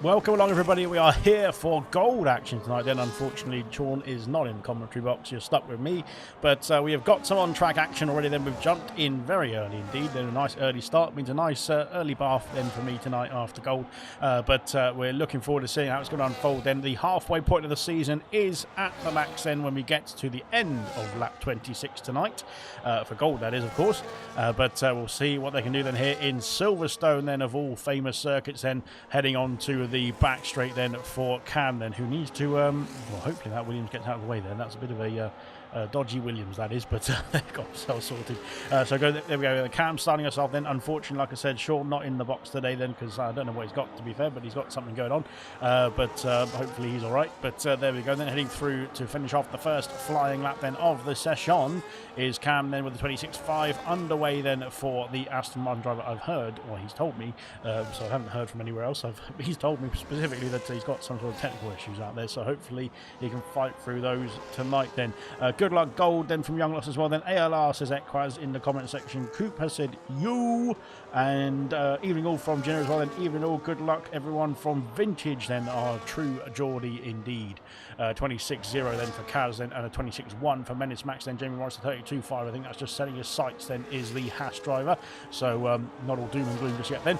Welcome along, everybody. We are here for gold action tonight. Then, unfortunately, Sean is not in the commentary box. You're stuck with me. But we have got some on-track action already. Then we've jumped in very early indeed. Then a nice early start means a nice early bath then for me tonight after gold. But we're looking forward to seeing how it's going to unfold. Then the halfway point of the season is at the max. Then when we get to the end of lap 26 tonight for gold, that is, of course. But we'll see what they can do then here in Silverstone. Then of all famous circuits, then heading on to the back straight then for Cam then, who needs to well, hopefully that Williams gets out of the way then. That's a bit of a dodgy Williams, that is, but they've got themselves sorted. So there we go. Cam starting us off then. Unfortunately, like I said, Sean not in the box today then, because I don't know what he's got, to be fair, but he's got something going on. But hopefully he's all right. But there we go. Then heading through to finish off the first flying lap then of the session is Cam then with the 26.5 underway then for the Aston Martin driver. I've heard, or he's told me, so I haven't heard from anywhere else. He's told me specifically that he's got some sort of technical issues out there, so hopefully he can fight through those tonight then. Good luck gold then from Young Loss as well. Then ALR says Equaz in the comment section. Coop has said you, and evening all from Jenna as well. Then evening all, good luck everyone from Vintage then, our true Geordie indeed. 26.0 then for Kaz then, and a 26.1 for Menace Max then. Jamie Morris 32.5. I think that's just setting his sights then, is the Haas driver, so not all doom and gloom just yet then.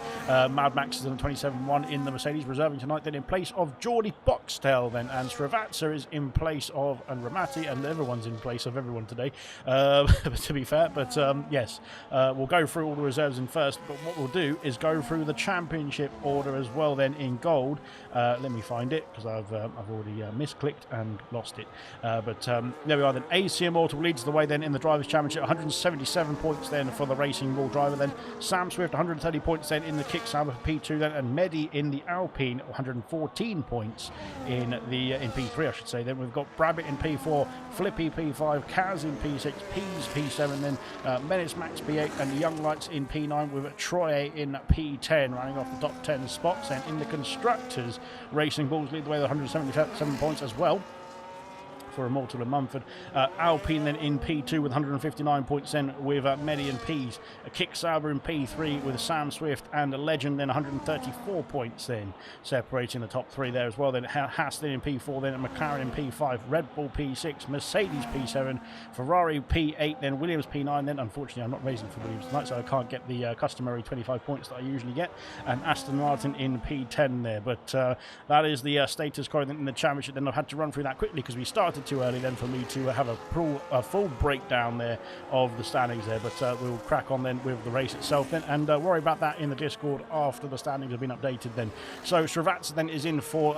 Mad Max is in 27.1 in the Mercedes, reserving tonight then in place of Geordie Boxtel then, and Srivatsa is in place of, and Ramati, and everyone's in place of everyone today, to be fair. But yes, we'll go through all the reserves in first, but what we'll do is go through the championship order as well then in gold. Let me find it, because I've already misclicked and lost it, but there we are then. AC Immortal leads the way then in the Drivers' Championship, 177 points then for the Racing Bull driver then. Sam Swift 130 points then in the Kick Sauber P2 then, and Mehdi in the Alpine 114 points in P3, I should say. Then we've got Brabbit in P4, Flippy P5, Kaz in P6, Peas P7, then Menace Max P8, and Young Lights in P9 with Troy in P10, running off the top 10 spots. And in the Constructors, Racing Bulls lead the way with 177 points as well for Immortal and Mumford. Alpine then in P2 with 159 points then with Mehdi and Peas. Kick Sauber in P3 with Sam Swift, and a Legend then 134 points then, separating the top three there as well. Then Haas then in P4, then McLaren in P5, Red Bull P6, Mercedes P7, Ferrari P8, then Williams P9. Then unfortunately I'm not racing for Williams tonight, so I can't get the customary 25 points that I usually get, and Aston Martin in P10 there. But that is the status quo in the championship. Then I've had to run through that quickly because we started too early then for me to have a full breakdown there of the standings there, but we'll crack on then with the race itself then, and worry about that in the Discord after the standings have been updated then. So Srivatsa then is in for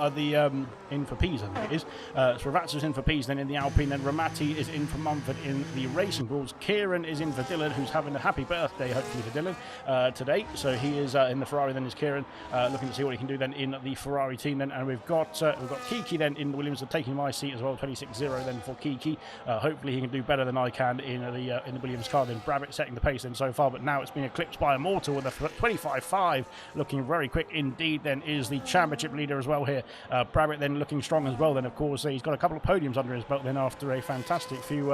in for Peas, I think it is. Srivatsa is in for Peas then in the Alpine, then Ramati is in for Mumford in the Racing Bulls. Kieran is in for Dylan, who's having a happy birthday hopefully for Dylan today, so he is in the Ferrari then, is Kieran, looking to see what he can do then in the Ferrari team then. And we've got Kiki then in the Williams, taking my seat as well, 26.0 then for Kiki. Hopefully he can do better than I can in the Williams car. Then Brabbit setting the pace then so far, but now it's been eclipsed by Immortal with a 25.5, looking very quick indeed then, is the championship leader as well here. Brabbit then looking strong as well then, of course. He's got a couple of podiums under his belt then after a fantastic few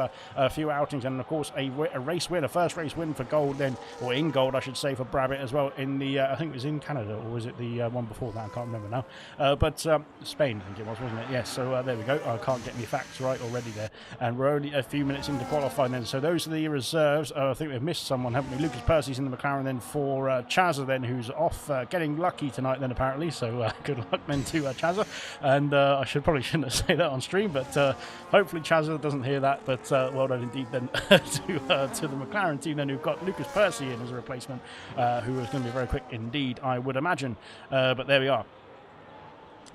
outings, and of course a race win, a first race win for gold then, or in gold I should say, for Brabbit as well in the I think it was in Canada, or was it the one before that? I can't remember now, but Spain I think it was, wasn't it? Yes, so there we go. I can't get any facts right already there, and we're only a few minutes into qualifying then. So those are the reserves. I think we've missed someone, haven't we? Lucas Percy's in the McLaren then for Chazza then, who's off getting lucky tonight then apparently, so good luck then to Chazza, and I shouldn't have said that on stream, but hopefully Chazza doesn't hear that, but well done indeed then to the McLaren team then, who've got Lucas Percy in as a replacement, who is going to be very quick indeed, I would imagine, but there we are.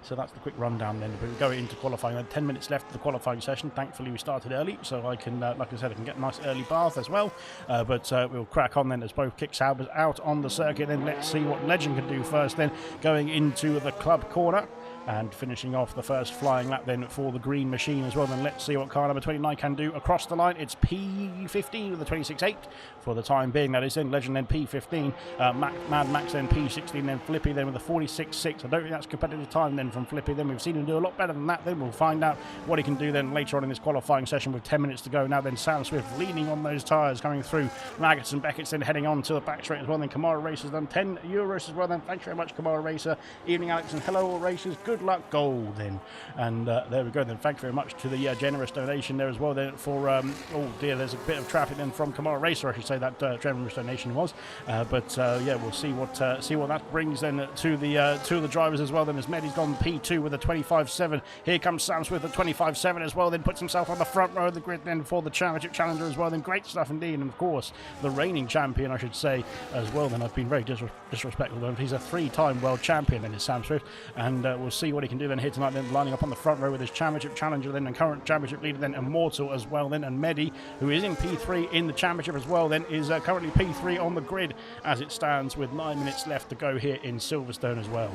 So that's the quick rundown then. We'll go into qualifying. 10 minutes left of the qualifying session. Thankfully we started early, so I can, like I said, I can get a nice early bath as well. But we'll crack on then as both Kick Saubers out on the circuit. Then let's see what Legend can do first then, going into the club corner. And finishing off the first flying lap then for the green machine as well. Then let's see what car number 29 can do across the line. It's P15 with the 26.8 for the time being. That is then Legend then P15, Mad Max then P16, then Flippy then with the 46.6. I don't think that's competitive time then from Flippy. Then we've seen him do a lot better than that. Then we'll find out what he can do then later on in this qualifying session with 10 minutes to go. Now then Sam Swift leaning on those tyres coming through. Maggots and Beckett's then heading on to the back straight as well. Then Kamara Racers done 10 euros as well. Then thanks very much Kamara Racer. Evening Alex and hello all racers. Good luck gold then. And there we go then. Thank you very much to the generous donation there as well then for oh dear, there's a bit of traffic then from Kamara Racer, I should say that generous donation was. But yeah, we'll see what that brings then to the drivers as well. Then as Medi's gone P2 with a 25.7. Here comes Sam Swift at 25.7 as well. Then puts himself on the front row of the grid then for the championship challenger as well. Then great stuff indeed. And of course the reigning champion, I should say as well. Then I've been very disrespectful. Then he's a 3-time world champion then is Sam Swift, and we'll see what he can do then here tonight. Then lining up on the front row with his championship challenger then and current championship leader then Immortal as well then, and Medi, who is in P3 in the championship as well then, is currently P3 on the grid as it stands with 9 minutes left to go here in Silverstone as well.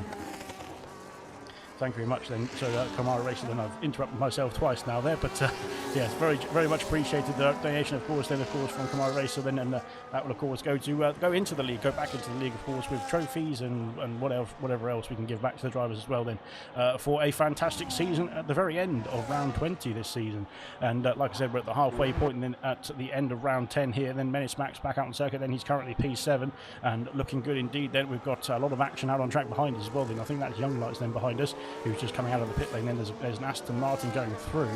Thank you very much then. So Kamara Racing, then I've interrupted myself twice now there, but yes, very much appreciated the donation of course then of course from Kamara Racer then, and that will of course go to go into the league, go back into the league of course with trophies and whatever else we can give back to the drivers as well then for a fantastic season at the very end of round 20 this season. And like I said, we're at the halfway point, and then at the end of round 10 here then Menace Max back out on circuit, then he's currently P7 and looking good indeed. Then we've got a lot of action out on track behind us as well then. I think that's Young Lights then behind us, who's just coming out of the pit lane. Then there's an Aston Martin going through.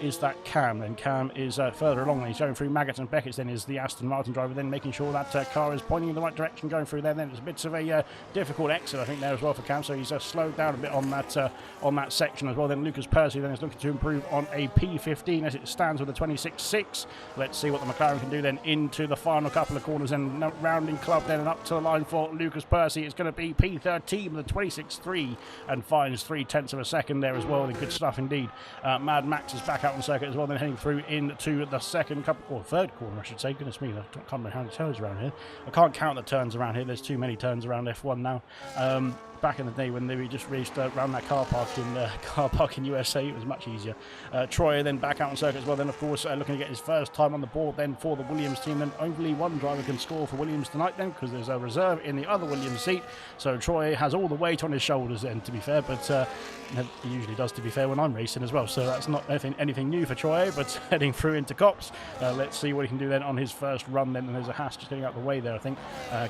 Is that Cam? Then Cam is further along, and he's going through Maggots and Beckett's. Then is the Aston Martin driver then making sure that car is pointing in the right direction going through there. Then it's a bit of a difficult exit I think there as well for Cam, so he's slowed down a bit on that section as well. Then Lucas Percy then is looking to improve on a P15 as it stands with a 26.6. Let's see what the McLaren can do then into the final couple of corners, and rounding club then and up to the line for Lucas Percy. It's going to be P13 with a 26.3 and finds 0.3 of a second there as well. Good stuff indeed. Mad Max is back out on circuit as well, then heading through into the second couple, or third corner I should say. Goodness me, I can't remember how many turns around here. I can't count the turns around here. There's too many turns around F1 now. Back in the day when they just raced around that car park in USA, it was much easier. Troy then back out on circuit as well. Then of course looking to get his first time on the board then for the Williams team. Then only one driver can score for Williams tonight then, because there's a reserve in the other Williams seat. So Troy has all the weight on his shoulders then, to be fair, but he usually does, to be fair, when I'm racing as well. So that's not anything new for Troy, but heading through into Cops. Let's see what he can do then on his first run then. And there's a Haas just getting out of the way there, I think.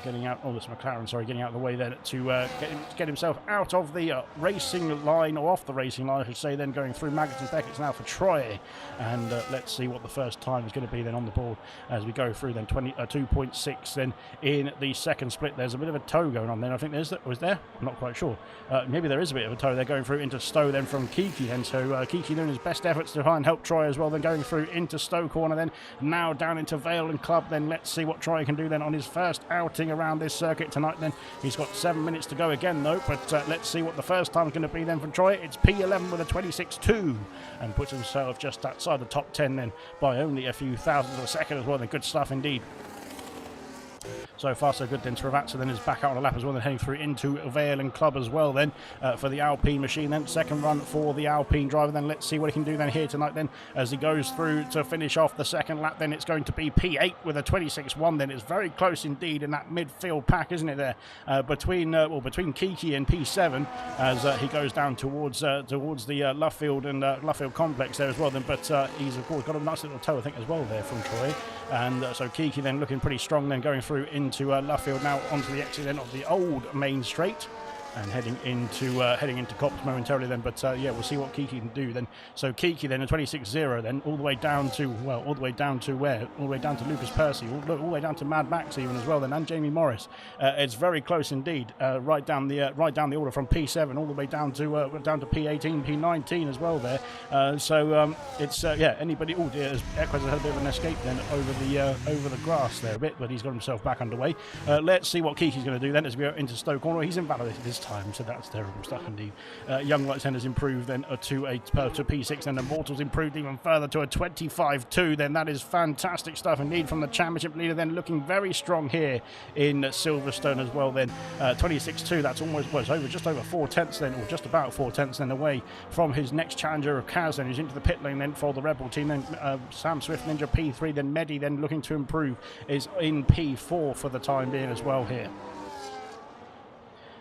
Getting out, oh, that's McLaren, sorry, getting out of the way then to get himself out of the racing line, or off the racing line I should say, then going through Maggots and Beckett's now for Troy. And let's see what the first time is going to be then on the board as we go through then 2.6 then in the second split. There's a bit of a tow going on then, I think was there? I'm not quite sure. Maybe there is a bit of a tow there going through into Stowe then from Kiki then, so Kiki doing his best efforts to try and help Troy as well, then going through into Stowe corner, then now down into Vale and Club. Then let's see what Troy can do then on his first outing around this circuit tonight. Then he's got 7 minutes to go again though, but let's see what the first time is going to be then from Troy. It's P11 with a 26.2 and puts himself just outside the top 10 then by only a few thousandths of a second as well. Then good stuff indeed. So far so good then. Travatsa then is back out on the lap as well, then heading through into Vale and Club as well then for the Alpine machine. Then second run for the Alpine driver. Then let's see what he can do then here tonight then as he goes through to finish off the second lap. Then it's going to be P8 with a 26.1. Then it's very close indeed in that midfield pack, isn't it there, between Kiki and P7 as he goes down towards the Luffield and Luffield complex there as well then. But he's of course got a nice little toe I think as well there from Troy. And so Kiki then looking pretty strong then going through into Luffield now onto the exit then of the old main straight. And heading into Cops momentarily then, but yeah, we'll see what Kiki can do then. So Kiki then a 26.0 then all the way down to where? All the way down to Lucas Percy, all the way down to Mad Max even as well then, and Jamie Morris. It's very close indeed, right down the order from P7 all the way down to P18, P19 as well there. So it's yeah, anybody. Oh dear, Equez has had a bit of an escape then over the grass there a bit, but he's got himself back underway. Let's see what Kiki's going to do then as we go into Stoke corner. He's in Valley this time, so that's terrible stuff indeed. Young Lights then has improved then to P6, and Immortals improved even further to a 25-2. Then that is fantastic stuff indeed from the championship leader. Then looking very strong here in Silverstone as well. Then 26-2. That's almost just over 4/10 then, or just about 4/10 then away from his next challenger of Kaz. Then who's into the pit lane then for the Rebel team. Then Sam Swift Ninja P3. Then Medi then looking to improve is in P4 for the time being as well here.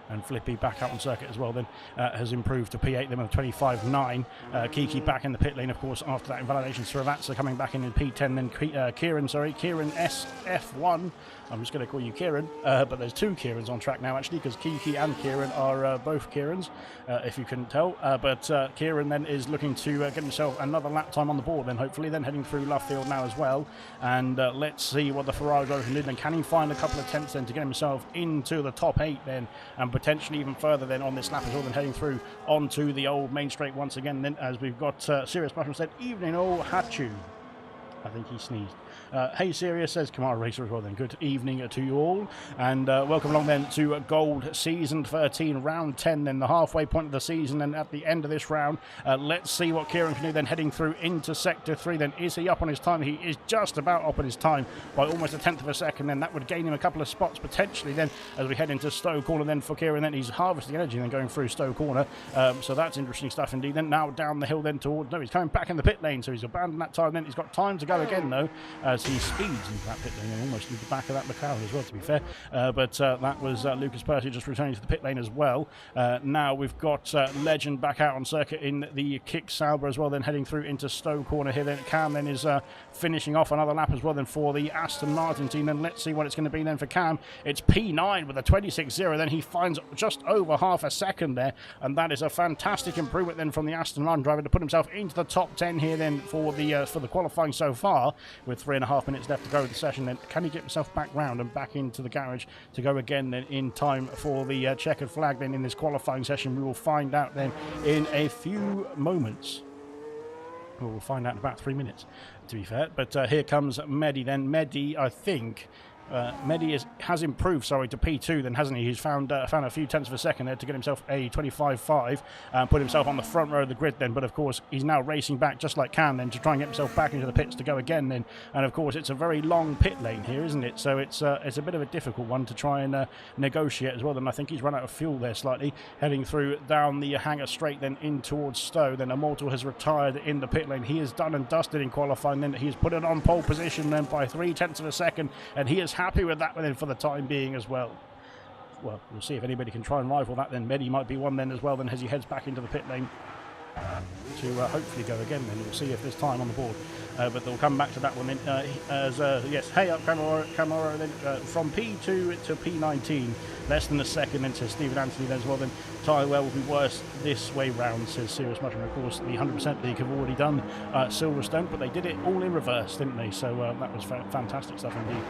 And Flippy back out on circuit as well then has improved to P8 then with 25-9. Kiki back in the pit lane, of course, after that invalidation. Srivatsa coming back in P10. Then Kieran SF1. I'm just going to call you Kieran, but there's two Kierans on track now actually, because Kiki and Kieran are both Kierans, if you couldn't tell. But Kieran then is looking to get himself another lap time on the board then, hopefully, then heading through Lovefield now as well. And let's see what the Ferrari driver can do then. Can he find a couple of tenths then to get himself into the top 8 then, and potentially even further then on this lap as well, then heading through onto the old main straight once again then, as we've got Sirius Mushroom said, "Evening all, Hachu." I think he sneezed. Hey Sirius, says Kamara Racer as well then. Good evening to you all, and welcome along then to Gold Season 13, Round 10 then, the halfway point of the season. And at the end of this round, let's see what Kieran can do then, heading through into Sector 3 then. Is he up on his time? He is just about up on his time by almost 1/10 of a second. Then that would gain him a couple of spots potentially then as we head into Stowe Corner then for Kieran. Then he's harvesting energy then going through Stowe Corner, so that's interesting stuff indeed. Then now down the hill then towards, no, he's coming back in the pit lane, so he's abandoned that time then. He's got time to go again though, as he speeds into that pit lane and almost into the back of that McLaren as well, to be fair. But that was Lucas Percy just returning to the pit lane as well. Now we've got Legend back out on circuit in the Kick Sauber as well, then heading through into Stowe Corner here. Then Cam then is finishing off another lap as well then for the Aston Martin team. Then let's see what it's going to be then for Cam. It's P9 with a 26.0. Then he finds just over half a second there, and that is a fantastic improvement then from the Aston Martin driver to put himself into the top 10 here then for the qualifying so far, with 3.5 minutes left to go with the session. Then can he get himself back round and back into the garage to go again then in time for the checkered flag then in this qualifying session? We will find out then in a few moments. We'll find out in about 3 minutes, to be fair. But here comes Medi then. Medi, I think Medi has improved, to P2 then, hasn't he? He's found a few tenths of a second there to get himself a 25.5 and put himself on the front row of the grid then. But of course he's now racing back just like Cam then to try and get himself back into the pits to go again then. And of course it's a very long pit lane here, isn't it? So it's a bit of a difficult one to try and negotiate as well. Then I think he's run out of fuel there slightly, heading through down the hangar straight then in towards Stowe. Then Immortal has retired in the pit lane. He is done and dusted in qualifying then. He's put it on pole position then by 0.3 of a second, and he is happy with that then for the time being as well. Well, we'll see if anybody can try and rival that then. Medi might be one then as well then, as he heads back into the pit lane to hopefully go again then. We'll see if there's time on the board, but they'll come back to that one then, yes, hey up Camaro then, from P2 to P19, less than a second then, says Stephen Anthony then as well. Then Tyrell will be worse this way round, says Serious Mushroom. Of course the 100% League have already done Silverstone, but they did it all in reverse, didn't they? So that was fantastic stuff indeed.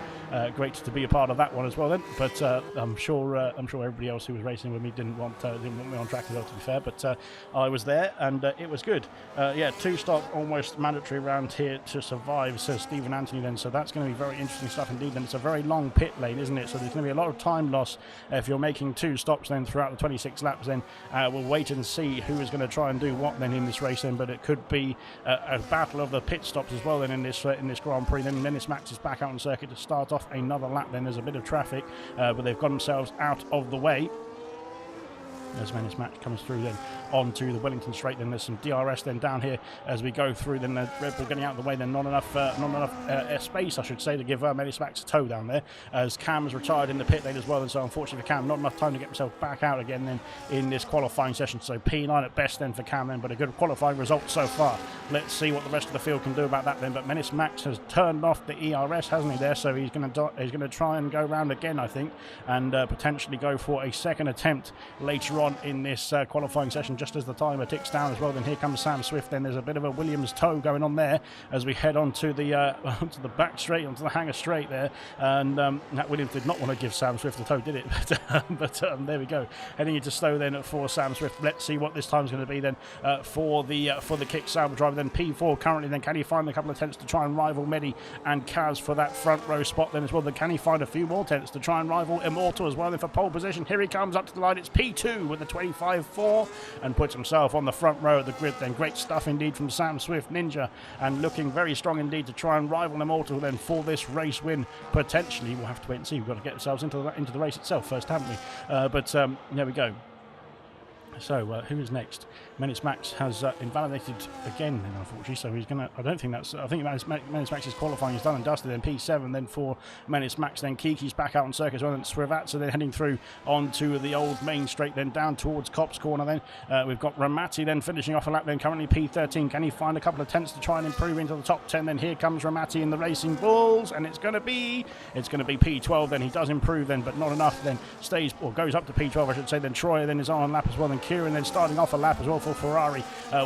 Great to be a part of that one as well then. But I'm sure everybody else who was racing with me didn't want me on track as well, to be fair. But I was there and it was good. Yeah, 2-stop almost mandatory round here to survive, says Stephen Anthony then. So that's going to be very interesting stuff indeed. Then it's a very long pit lane, isn't it? So there's going to be a lot of time loss if you're making 2 stops then throughout the 26 laps. Then we'll wait and see who is going to try and do what then in this race then. But it could be a battle of the pit stops as well then in this Grand Prix. Then Menace Max is back out on circuit to start off another lap. Then there's a bit of traffic, but they've got themselves out of the way as Menace Match comes through then onto the Wellington straight. Then there's some DRS then down here as we go through. Then the Red Bull getting out of the way. Then not enough space, I should say, to give Menace Max a tow down there, as Cam's retired in the pit lane as well. And so unfortunately for Cam, not enough time to get himself back out again then in this qualifying session. So P9 at best then for Cam then, but a good qualifying result so far. Let's see what the rest of the field can do about that then. But Menace Max has turned off the ERS, hasn't he there? So he's going to try and go round again, I think, and potentially go for a second attempt later on in this qualifying session, just as the timer ticks down as well. Then here comes Sam Swift. Then there's a bit of a Williams tow going on there as we head onto the onto the back straight, onto the hanger straight there. And Nat Williams did not want to give Sam Swift a tow, did it? But there we go. Heading into slow then for Sam Swift. Let's see what this time's going to be then for the kick salvage driver. Then P4 currently. Then can he find a couple of tenths to try and rival Medi and Kaz for that front row spot then as well? Then can he find a few more tenths to try and rival Immortal as well? Then for pole position, here he comes up to the line. It's P2 with the 25.4 and puts himself on the front row of the grid. Then great stuff indeed from Sam Swift Ninja, and looking very strong indeed to try and rival Immortal then for this race win. Potentially, we'll have to wait and see. We've got to get ourselves into the race itself first, haven't we? But there we go. So who is next? Menace Max has invalidated again, then, unfortunately. So he's gonna. I don't think that's. I think Menace Max's qualifying is done and dusted. Then P7, then for Menace Max. Then Kiki's back out on circuit as well. Then Srivatsa then heading through onto the old main straight. Then down towards Copse Corner. Then we've got Ramati then finishing off a lap. Then currently P13. Can he find a couple of tenths to try and improve into the top 10? Then here comes Ramati in the Racing Bulls, and it's going to be P12. Then he does improve then, but not enough. Then stays or goes up to P12, I should say. Then Troy then is on lap as well. Then Kieran then starting off a lap as well for Ferrari.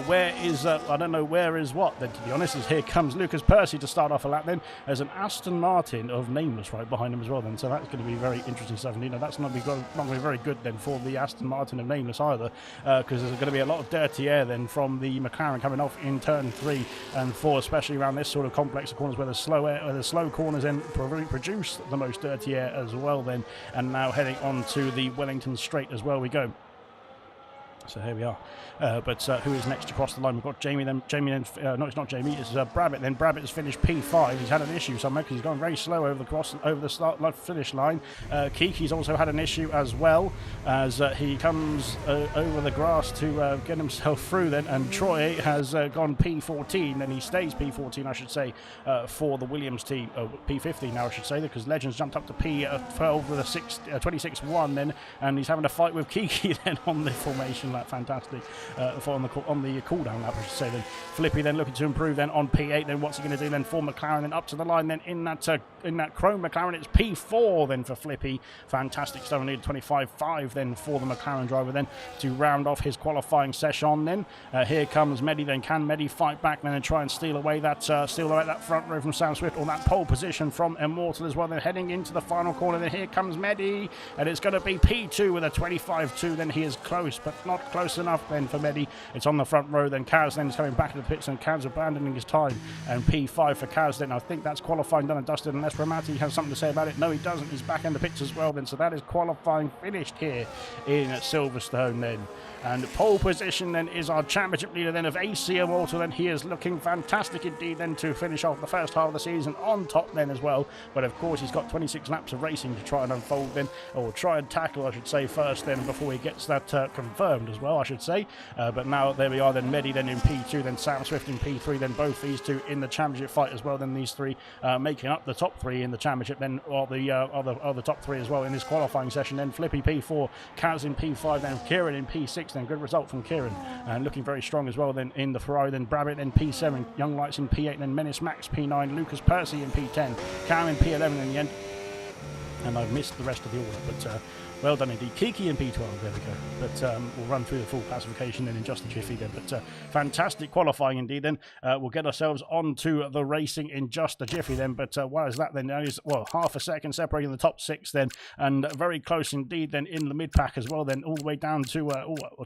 Where is I don't know where is what then, to be honest, as here comes Lucas Percy to start off a lap. Then there's an Aston Martin of Nameless right behind him as well then, so that's going to be very interesting stuff. And you know, that's not going to be very good then for the Aston Martin of Nameless either, because there's going to be a lot of dirty air then from the McLaren coming off in turn 3 and 4, especially around this sort of complex of corners where the slow corners then produce the most dirty air as well then. And now heading on to the Wellington straight as well we go. So here we are. But who is next across the line? We've got Jamie then. No, it's not Jamie. It's Brabbit. Then Brabbit has finished P5. He's had an issue somewhere because he's gone very slow over the finish line. Kiki's also had an issue as well as he comes over the grass to get himself through then. And Troy has gone P14, and he stays P14, I should say, for the Williams team. P15 now, I should say, because Legends jumped up to P12 with a 26-1 then, and he's having a fight with Kiki then on the formation. Fantastic on the cooldown lap, I should say. Then Flippy then looking to improve then on P8. Then what's he going to do then for McLaren? Then up to the line then in that chrome McLaren. It's P4 then for Flippy. Fantastic stuff. Need 25.5 then for the McLaren driver then to round off his qualifying session. Then here comes Medi. Then can Medi fight back then and try and steal away that front row from Sam Swift, or that pole position from Immortal as well? Then heading into the final corner. Then here comes Medi, and it's going to be P2 with a 25.2. Then he is close, but not close enough then for Medi. It's on the front row. Then Kaz then is coming back to the pits, and Kaz abandoning his time, and P5 for Kaz then. I think that's qualifying done and dusted, unless Ramati has something to say about it. No, he doesn't. He's back in the pits as well then, so that is qualifying finished here in Silverstone then. And pole position then is our championship leader then of AC Immortal, and he is looking fantastic indeed then to finish off the first half of the season on top then as well. But of course he's got 26 laps of racing to try and unfold then, or try and tackle I should say first then, before he gets that confirmed as well I should say. But now there we are then, Medi then in P2, then Sam Swift in P3, then both these two in the championship fight as well. Then these three making up the top 3 in the championship then, or the top 3 as well in this qualifying session. Then Flippy P4, Kaz in P5, then Kieran in P6. Then good result from Kieran, and looking very strong as well then in the Ferrari. Then Brabbit then P7, Young Lights in P8, then Menace Max P9, Lucas Percy in P10, Cam in P11 in the end. And I've missed the rest of the order, but well done indeed. Kiki in P12, there we go. But we'll run through the full classification then in just a jiffy then. But fantastic qualifying indeed then. We'll get ourselves onto the racing in just a jiffy then. But why is that then? Well, half a second separating the top 6 then, and very close indeed then in the mid pack as well then, all the way down to,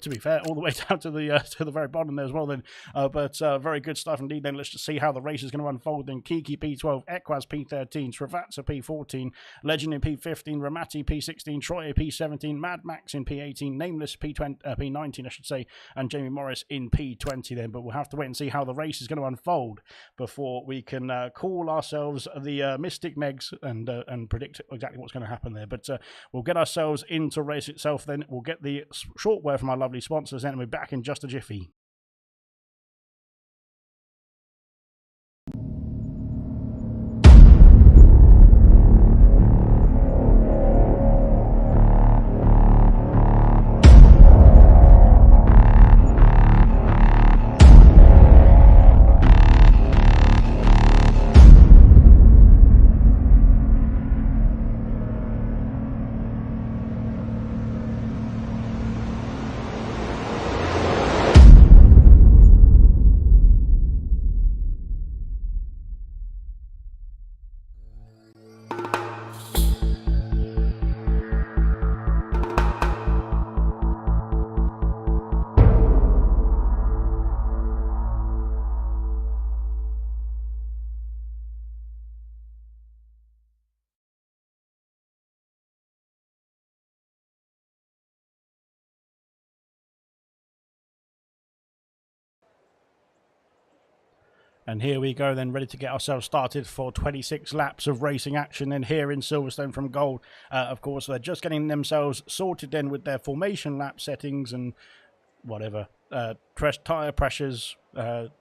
to be fair, all the way down to the very bottom there as well then. But very good stuff indeed then. Let's just see how the race is going to unfold then. Kiki P12, Equaz P13, Srivatsa P14, Legend in P15, Ramati P16, Troy P17, Mad Max in P18, Nameless P19 I should say, and Jamie Morris in P20 then. But we'll have to wait and see how the race is going to unfold before we can call ourselves the Mystic Megs and predict exactly what's going to happen there. But we'll get ourselves into race itself then. We'll get the short word from our lovely sponsors then, and we're back in just a jiffy. And here we go then, ready to get ourselves started for 26 laps of racing action then here in Silverstone from Gold. Of course, they're just getting themselves sorted then with their formation lap settings and whatever. Tyre pressures,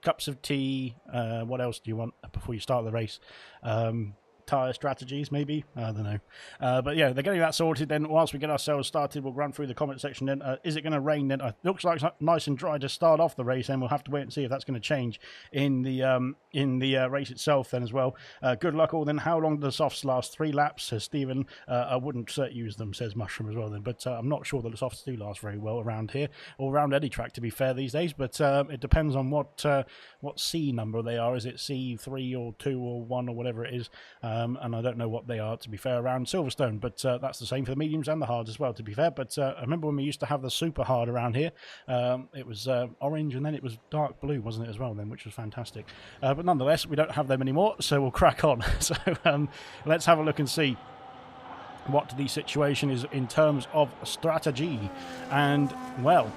cups of tea, what else do you want before you start the race? Tyre strategies, maybe? I don't know. But yeah, they're getting that sorted. Then whilst we get ourselves started, we'll run through the comment section then. Is it going to rain then? It looks like it's nice and dry to start off the race, and we'll have to wait and see if that's going to change in the race itself then as well. Good luck all then. How long do the softs last? 3 laps, says Stephen. I wouldn't use them, says Mushroom as well then. But I'm not sure that the softs do last very well around here, or around any track to be fair these days. But it depends on what C number they are. Is it C3 or 2 or 1 or whatever it is? And I don't know what they are, to be fair, around Silverstone, but that's the same for the mediums and the hards as well, to be fair. But I remember when we used to have the super hard around here, it was orange and then it was dark blue, wasn't it, as well then, which was fantastic. But nonetheless, we don't have them anymore, so we'll crack on. So let's have a look and see what the situation is in terms of strategy. And, well,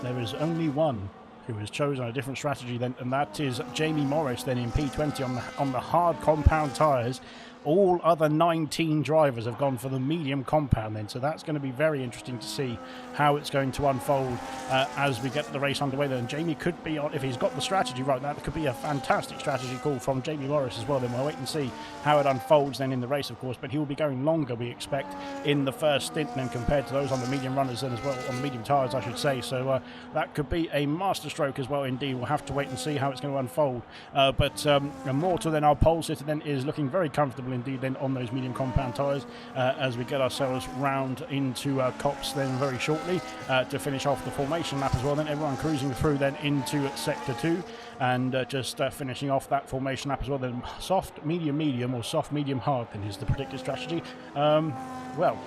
there is only one who has chosen a different strategy then, and that is Jamie Morris then in P20 on the hard compound tyres. All other 19 drivers have gone for the medium compound then, so that's going to be very interesting to see how it's going to unfold as we get the race underway then. And Jamie could be on, if he's got the strategy right, that could be a fantastic strategy call from Jamie Morris as well. Then we'll wait and see how it unfolds then in the race, of course, but he will be going longer, we expect, in the first stint then compared to those on the medium runners then as well, on the medium tyres I should say. So that could be a masterstroke as well indeed. We'll have to wait and see how it's going to unfold. But Immortal then, our pole sitter then, is looking very comfortable indeed then on those medium compound tyres as we get ourselves round into Cops then very shortly to finish off the formation lap as well. Then everyone cruising through then into sector 2 and just finishing off that formation lap as well. Then soft medium medium or soft medium hard then is the predicted strategy. Well,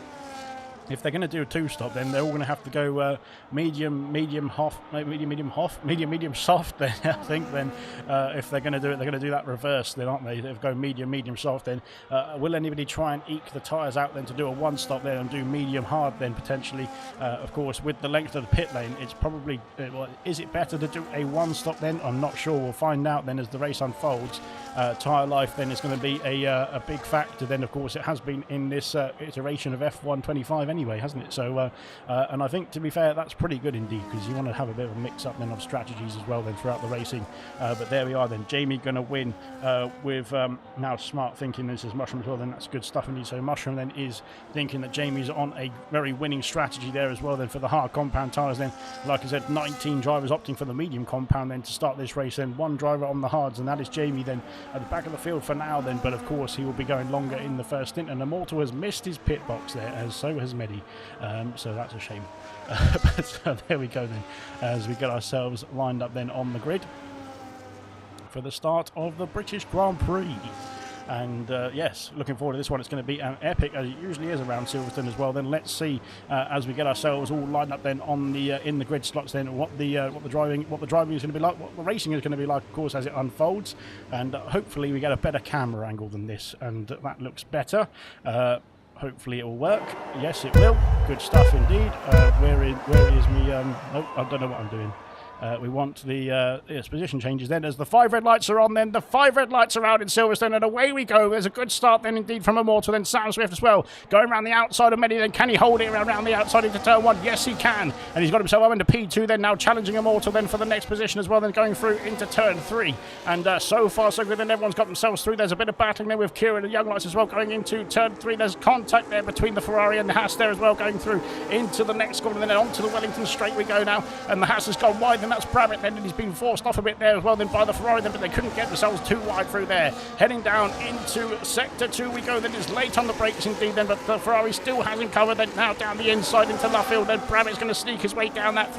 if they're going to do a 2-stop, then they're all going to have to go medium, medium, medium, soft. Then I think then if they're going to do it, they're going to do that reverse, then, aren't they? They'll go medium, medium, soft. Then will anybody try and eke the tyres out then to do a 1-stop there and do medium hard then potentially? Of course, with the length of the pit lane, it's probably well, is it better to do a 1-stop then? I'm not sure. We'll find out then as the race unfolds. Tyre life then is going to be a big factor. Then of course it has been in this iteration of F125 anyway, hasn't it? So and I think, to be fair, that's pretty good indeed, because you want to have a bit of a mix up then of strategies as well then throughout the racing. But there we are then, Jamie going to win with now smart thinking. This is Mushroom as well then, that's good stuff indeed. So Mushroom then is thinking that Jamie's on a very winning strategy there as well then for the hard compound tyres then. Like I said, 19 drivers opting for the medium compound then to start this race, then 1 driver on the hards, and that is Jamie then at the back of the field for now then. But of course he will be going longer in the first stint, and Immortal has missed his pit box there, as so has Medi. So that's a shame. But there we go then, as we get ourselves lined up then on the grid for the start of the British Grand Prix. And yes, looking forward to this one. It's going to be an epic, as it usually is around Silverstone as well. Then let's see as we get ourselves all lined up then on the in the grid slots. Then what the driving is going to be like, what the racing is going to be like, of course, as it unfolds. And hopefully we get a better camera angle than this, and that looks better. Hopefully it will work. Yes, it will. Good stuff indeed. Where is me? Oh, I don't know what I'm doing. We want the position changes then as the 5 red lights are on then. The 5 red lights are out in Silverstone, and away we go. There's a good start then indeed from Immortal. Then Sam Swift as well, going around the outside of Medi. Then can he hold it around the outside into turn 1? Yes, he can. And he's got himself up into P2 then, now challenging Immortal then for the next position as well, then going through into turn 3. And so far so good, then everyone's got themselves through. There's a bit of battling there with Kieran and Young Lights as well going into turn 3. There's contact there between the Ferrari and the Haas there as well, going through into the next corner. Then onto the Wellington straight we go now, and the Haas has gone wide, and that's Brabham then, and he's been forced off a bit there as well then by the Ferrari then, but they couldn't get themselves too wide through there. Heading down into sector 2 we go then. It's late on the brakes indeed then, but the Ferrari still hasn't covered then. Now down the inside into Luffield, then Brabham's going to sneak his way down that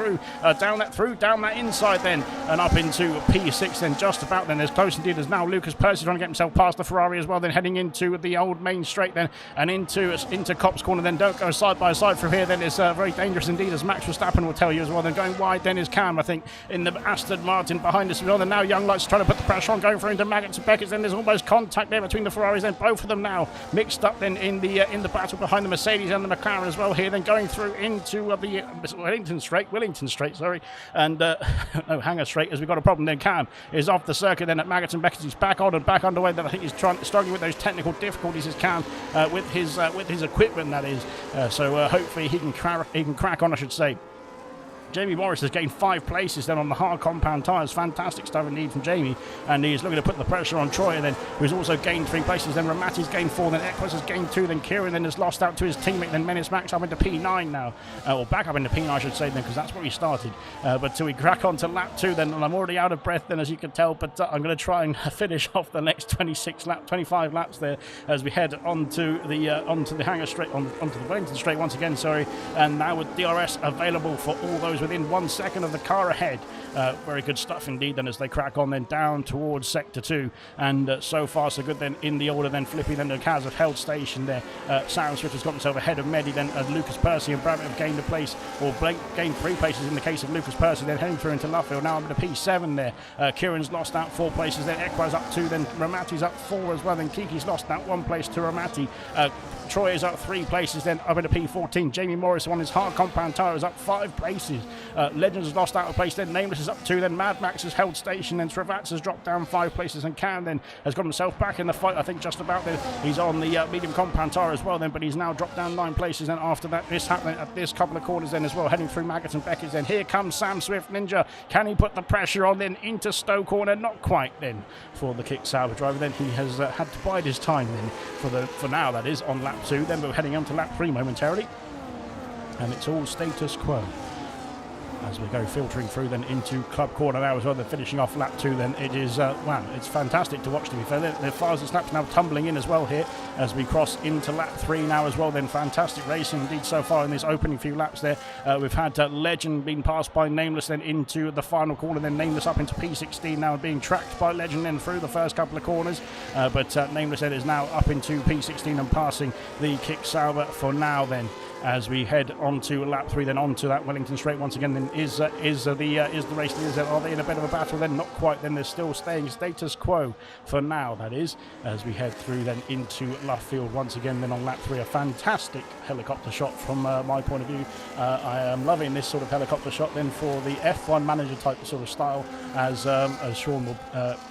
inside then, and up into P6 then, just about then. There's close indeed. There's now Lucas Percy trying to get himself past the Ferrari as well then, heading into the old main straight then, and into Cop's corner then. Don't go side by side from here then. It's very dangerous indeed, as Max Verstappen will tell you as well then. Going wide then is Cam, I think. think, in the Aston Martin behind us as well. And now Young Lights trying to put the pressure on, going for into Maggots and Beckett's. Then there's almost contact there between the Ferraris. Then both of them now mixed up then in the battle behind the Mercedes and the McLaren as well here. Then going through into the Wellington Straight, sorry, and no, Hangar Straight, as we've got a problem. Then Cam is off the circuit then at Maggots and Beckett's. He's back on and back underway. Then I think he's struggling with those technical difficulties as Cam with his equipment, that is. So hopefully he can crack on, I should say. Jamie Morris has gained 5 places then on the hard compound tyres. Fantastic stuff indeed from Jamie. And he's looking to put the pressure on Troy, and then who's also gained 3 places. Then Ramati's gained 4, then Equus has gained 2, then Kieran then has lost out to his teammate. Then Menace Max up into P9 now. Or back up into P9, I should say, then, because that's where he started. But till we crack on to lap 2 then, and I'm already out of breath then, as you can tell. But I'm going to try and finish off the next 25 laps there as we head onto the Hangar Straight, onto the Wellington Straight once again, sorry. And now with DRS available for all those within 1 second of the car ahead. Very good stuff indeed then as they crack on then down towards Sector 2. And so far so good then in the order then. Flippy then the Kaz have held station there. Sarah Swift has got himself ahead of Medi then. Lucas Percy and Brabant have gained a place, or gained 3 places in the case of Lucas Percy. Then heading through into Luffield. Now I'm at a P7 there. Kieran's lost out 4 places. Then Ekwa's up 2. Then Ramati's up 4 as well. Then Kiki's lost out 1 place to Ramati. Troy is up 3 places then up into P14. Jamie Morris on his hard compound tyre is up 5 places. Legends has lost out a place then. Nameless is up 2. Then Mad Max has held station. Then Travats has dropped down 5 places. And Cam then has got himself back in the fight, I think, just about then. He's on the medium compound tyre as well then, but he's now dropped down 9 places. And after that, this happening at this couple of corners then as well, heading through Maggots and Beckett's. Then here comes Sam Swift Ninja. Can he put the pressure on then into Stowe Corner? Not quite then for the Kick Sauber driver. Then he has had to bide his time then for now, that is, on lap 2. Then we're heading on to lap 3 momentarily. And it's all status quo as we go filtering through then into Club Corner now as well. They're finishing off lap 2 then. It is, wow, it's fantastic to watch, to be fair. The fastest laps now tumbling in as well here as we cross into lap 3 now as well. Then fantastic racing indeed so far in this opening few laps there. We've had Legend being passed by Nameless then into the final corner. Then Nameless up into P16 now, being tracked by Legend then through the first couple of corners. But Nameless then is now up into P16 and passing the Kick Sauber for now then. As we head onto lap 3, then onto that Wellington Straight once again. Then is the race leaders? Are they in a bit of a battle? Then not quite. Then they're still staying status quo for now. That is, as we head through then into Luffield once again. Then on lap 3, a fantastic helicopter shot from my point of view. I am loving this sort of helicopter shot then for the F1 manager type sort of style. As Sean will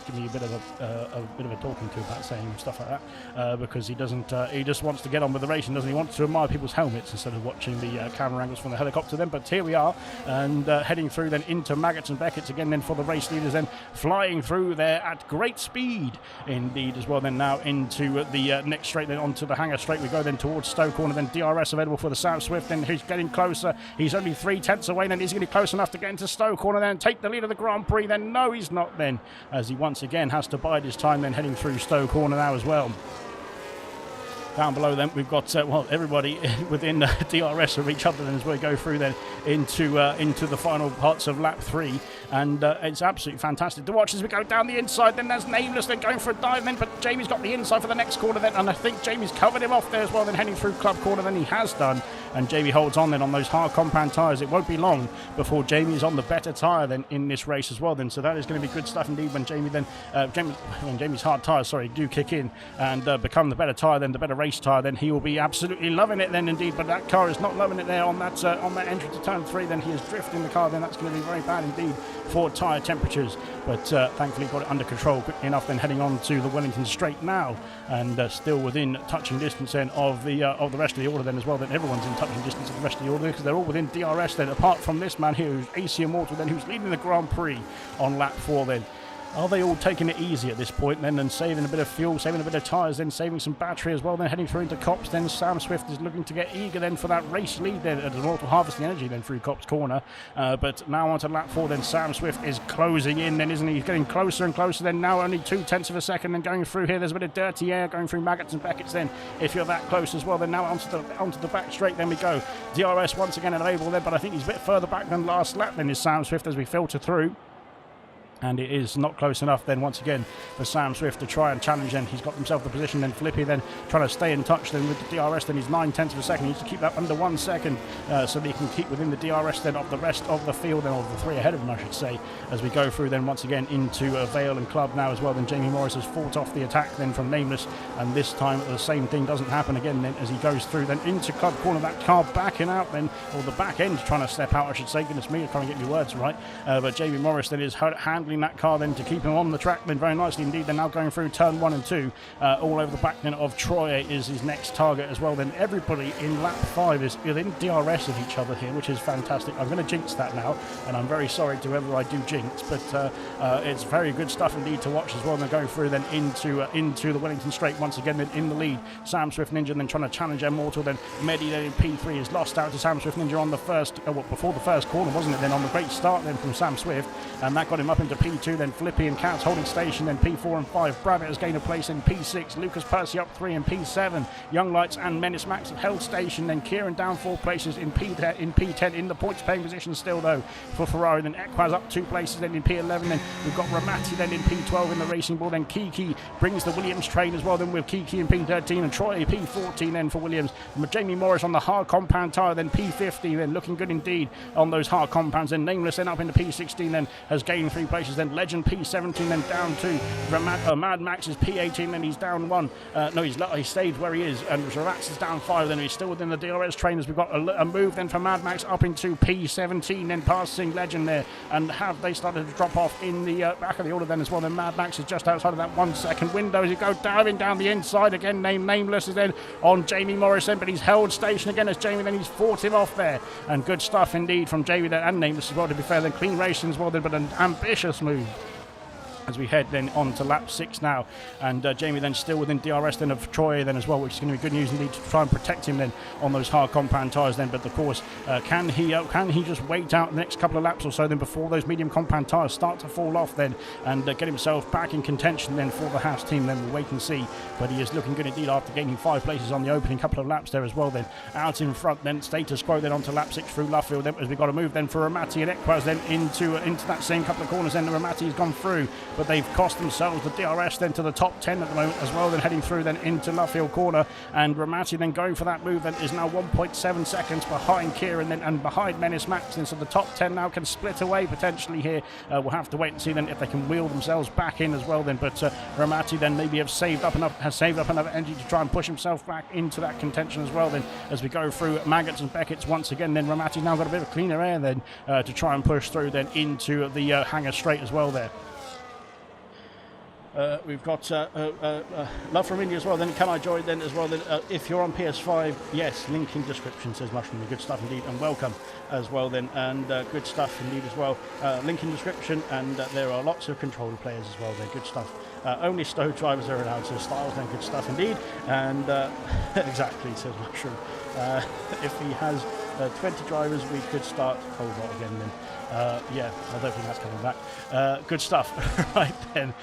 give me a bit of a talking to about saying stuff like that, because he doesn't. He just wants to get on with the racing, doesn't he? He wants to admire people's helmets instead of watching the camera angles from the helicopter then. But here we are, and heading through then into Maggots and Beckett's again then for the race leaders, then flying through there at great speed indeed as well. Then now into the next straight, then onto the Hangar Straight we go then towards Stowe Corner. Then DRS available for the South Swift, then he's getting closer. He's only 3/10 away. Then he's getting close enough to get into Stowe Corner then take the lead of the Grand Prix. Then no, he's not then, as he once again has to bide his time then heading through Stowe Corner now as well. Down below then we've got everybody within DRS of each other then as we go through then into the final parts of lap 3, and it's absolutely fantastic to watch as we go down the inside. Then there's Nameless then going for a dive then, but Jamie's got the inside for the next corner then, and I think Jamie's covered him off there as well. Then heading through Club Corner then he has done, and Jamie holds on then on those hard compound tyres. It won't be long before Jamie is on the better tyre then in this race as well then, so that is going to be good stuff indeed when Jamie's hard tyres do kick in and become the better tyre then, the better race tyre, then he will be absolutely loving it then indeed. But that car is not loving it there on that entry to turn 3. Then he is drifting the car, then that's going to be very bad indeed for tyre temperatures. But thankfully got it under control quickly enough, then heading on to the Wellington Straight now, and still within touching distance then of the rest of the order then as well. Then everyone's in touching distance of the rest of the order because they're all within DRS then, apart from this man here who's AC Immortal then, who's leading the Grand Prix on lap 4 then. Are they all taking it easy at this point then and saving a bit of fuel, saving a bit of tyres, then saving some battery as well, then heading through into Copse? Then Sam Swift is looking to get eager then for that race lead then as Immortal harvesting energy then through Copse Corner. But now onto lap 4 then Sam Swift is closing in then, isn't he? He's getting closer and closer then, now only 0.2 of a second. Then going through here, there's a bit of dirty air going through Maggots and Beckett's then, if you're that close as well. Then now onto the back straight then we go. DRS once again available then, but I think he's a bit further back than last lap then is Sam Swift as we filter through. And it is not close enough then once again for Sam Swift to try and challenge. Then he's got himself the position. Then Flippy then trying to stay in touch then with the DRS. Then he's 9/10 of a second. He needs to keep that under 1 second so that he can keep within the DRS then of the rest of the field, and of the three ahead of him I should say, as we go through then once again into Vale and Club now as well. Then Jamie Morris has fought off the attack then from Nameless, and this time the same thing doesn't happen again then as he goes through then into Club corner. That car backing out then, or the back end trying to step out I should say. Goodness me, I can't get my words right. But Jamie Morris then is handling that car then to keep him on the track then very nicely indeed. They're now going through turn 1 and 2 all over the back then of Troy is his next target as well. Then everybody in lap 5 is within DRS of each other here, which is fantastic. I'm going to jinx that now, and I'm very sorry to whoever I do jinx, but it's very good stuff indeed to watch as well. And they're going through then into the Wellington Straight once again then in the lead. Sam Swift Ninja then trying to challenge Immortal. Then Medi then in P3 is lost out to Sam Swift Ninja on the first before the first corner, wasn't it, then on the great start then from Sam Swift, and that got him up into P2. Then Flippy and Cats holding station, then P4 and 5. Bravitt has gained a place in P6. Lucas Percy up 3 in P7. Young Lights and Menace Max have held station. Then Kieran down 4 places in P10 in the points paying position still though for Ferrari. Then Equaz up 2 places then in P11. Then we've got Ramati then in P12 in the Racing Ball. Then Kiki brings the Williams train as well then with Kiki in P13 and Troy P14 then for Williams. Jamie Morris on the hard compound tyre then P50 then looking good indeed on those hard compounds. Then Nameless then up into P16 then has gained 3 places. Then Legend P17 then down 2. Mad Max is P18 then he's down 1. No, he stayed where he is, and Ravatz is down 5 then he's still within the DRS trainers. We've got a move then for Mad Max up into P17 then passing Legend there, and have they started to drop off in the back of the order then as well. Then Mad Max is just outside of that 1 second window as he goes diving down the inside again. Nameless is then on Jamie Morris then, but he's held station again as Jamie then he's fought him off there, and good stuff indeed from Jamie then, and Nameless as well to be fair. Then clean racing as well then, but an ambitious move as we head then on to lap 6 now, and Jamie then still within DRS then of Troy then as well, which is going to be good news indeed to try and protect him then on those hard compound tyres then. But of course can he just wait out the next couple of laps or so then before those medium compound tyres start to fall off then, and get himself back in contention then for the Haas team? Then we'll wait and see, but he is looking good indeed after gaining 5 places on the opening couple of laps there as well. Then out in front then status quo then onto lap 6 through Luffield then, as we've got to move then for Ramati and Equaz then into that same couple of corners. Then Ramati has gone through, but they've cost themselves the DRS then to the top 10 at the moment as well, then heading through then into Luffield corner, and Ramati then going for that move then is now 1.7 seconds behind Kieran then and behind Menace Max, and so the top 10 now can split away potentially here. We'll have to wait and see then if they can wheel themselves back in as well then, but Ramati then maybe has saved up enough energy to try and push himself back into that contention as well then, as we go through Maggots and Beckett's once again. Then Ramati's now got a bit of cleaner air then to try and push through then into the Hangar Straight as well there. We've got Love from India as well. Then can I join then as well? Then if you're on PS5, yes, link in description, says Mushroom. Good stuff indeed, and welcome as well then, and good stuff indeed as well. Link in description, and there are lots of controller players as well there. Good stuff. Only Stowe drivers are allowed, so Styles then. Good stuff indeed, and exactly, says Mushroom. If he has 20 drivers, we could start Cobalt again then. Yeah, I don't think that's coming back. Good stuff. Right then,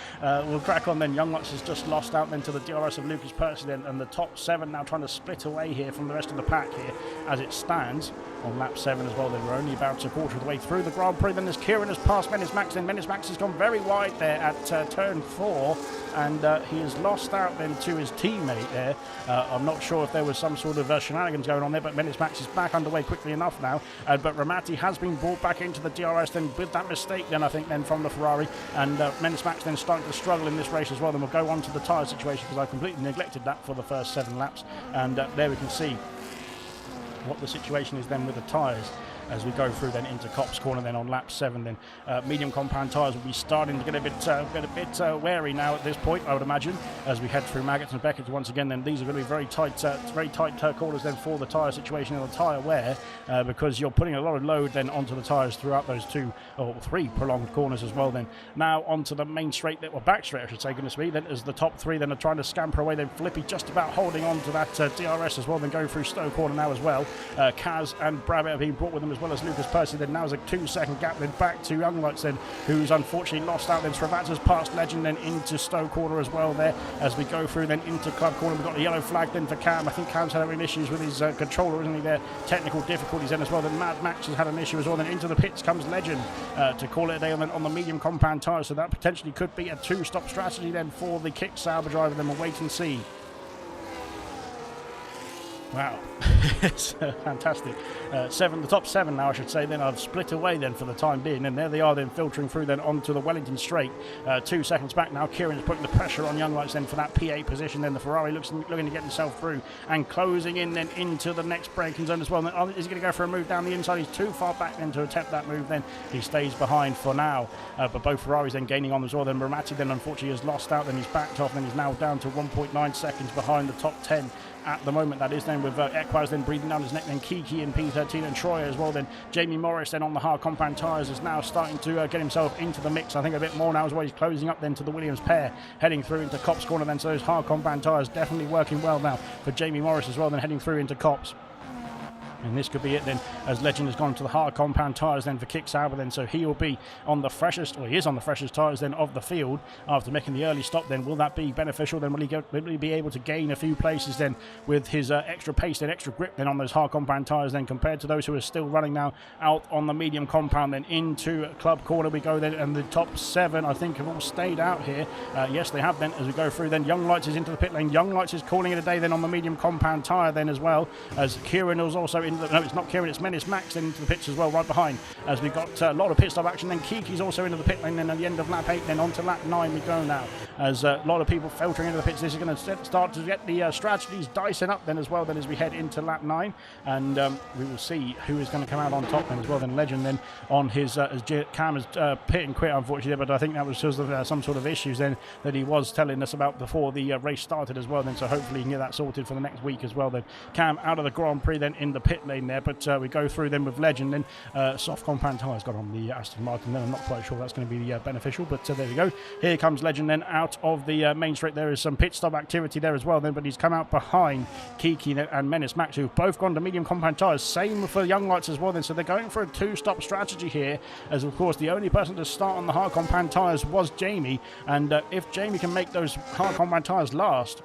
we'll crack on then. Young Lux has just lost out then to the DRS of Lucas Percy then, and the top 7 now trying to split away here from the rest of the pack here as it stands on lap 7 as well. Then we're only about a quarter of the way through the Grand Prix. Then as Kieran has passed Menace Max, then Menace Max has gone very wide there at turn 4, and he has lost out then to his teammate there. I'm not sure if there was some sort of shenanigans going on there, but Menace Max is back underway quickly enough now. But Ramati has been brought back into the DRS then with that mistake then, I think, then from the Ferrari, and Menace Max then starting to struggle in this race as well. Then we'll go on to the tyre situation because I completely neglected that for the first 7 laps, and there we can see what the situation is then with the tyres as we go through then into Copse Corner then on lap 7. Then medium compound tyres will be starting to get a bit wary now at this point, I would imagine, as we head through Maggots and Beckett's once again. Then these are going to be very tight corners then for the tyre situation and the tyre wear, because you're putting a lot of load then onto the tyres throughout those 2 or 3 prolonged corners as well. Then now onto the main straight, or back straight I should say, goodness me, then as the top 3 then are trying to scamper away. Then Flippy just about holding on to that DRS as well, then going through Stowe Corner now as well. Kaz and Bravitt have been brought with them as well as Lucas Percy. Then now is a 2-second gap, then back to Young Lights then, who's unfortunately lost out. Then Srivatsa's past Legend, then into Stowe Corner as well there. As we go through then into Club Corner, we've got the yellow flag then for Cam. I think Cam's having issues with his controller, isn't he there? Technical difficulties then as well. Then Mad Max has had an issue as well. Then into the pits comes Legend to call it a day on the medium compound tyres. So that potentially could be a 2-stop strategy then for the Kick Sauber driver. Then we'll wait and see. Wow, it's fantastic. The top 7 now, I should say. Then I've split away then for the time being, and there they are then filtering through then onto the Wellington Straight. 2 seconds back now. Kieran's putting the pressure on Young Lights then for that P8 position. Then the Ferrari looking to get himself through and closing in then into the next braking zone as well. Then, is he going to go for a move down the inside? He's too far back then to attempt that move. Then he stays behind for now. But both Ferraris then gaining on as well. Then Ramati then unfortunately has lost out. Then he's backed off. Then he's now down to 1.9 seconds behind the top 10. At the moment, that is then with Equaz then breathing down his neck, then Kiki and P13 and Troy as well. Then Jamie Morris then on the hard compound tyres is now starting to get himself into the mix. I think a bit more now as well. He's closing up then to the Williams pair, heading through into Copse Corner then. So those hard compound tyres definitely working well now for Jamie Morris as well, then heading through into Copse. And this could be it then, as Legend has gone to the hard compound tyres then for Kick Sauber then, so he will be on the freshest, or he is on the freshest tyres then of the field after making the early stop. Then will that be beneficial? Then will he be able to gain a few places then with his extra pace and extra grip then on those hard compound tyres then, compared to those who are still running now out on the medium compound? Then into Club Corner we go then, and the top 7 I think have all stayed out here. Yes, they have then, as we go through then. Young Lights is into the pit lane. Young Lights is calling it a day then on the medium compound tyre then as well, as Kieran is also in. No, it's not Kieran, it's Menace Max then into the pits as well, right behind, as we've got a lot of pit stop action. Then Kiki's also into the pit lane. Then at the end of lap 8, then on to lap 9 we go now, as a lot of people filtering into the pits. This is going to start to get the strategies dicing up then as well, then as we head into lap 9, and we will see who is going to come out on top then as well. Then Legend then on his as Cam has pit and quit unfortunately, but I think that was because of some sort of issues then that he was telling us about before the race started as well then, so hopefully he can get that sorted for the next week as well. Then Cam out of the Grand Prix then in the pit lane there, but we go through then with Legend. Then soft compound tyres got on the Aston Martin then. I'm not quite sure that's going to be beneficial, but there we go. Here comes Legend then out of the main straight. There is some pit stop activity there as well then, but he's come out behind Kiki and Menace Max, who've both gone to medium compound tyres. Same for Young Lights as well then, so they're going for a 2-stop strategy here, as of course the only person to start on the hard compound tyres was Jamie, and if Jamie can make those hard compound tyres last,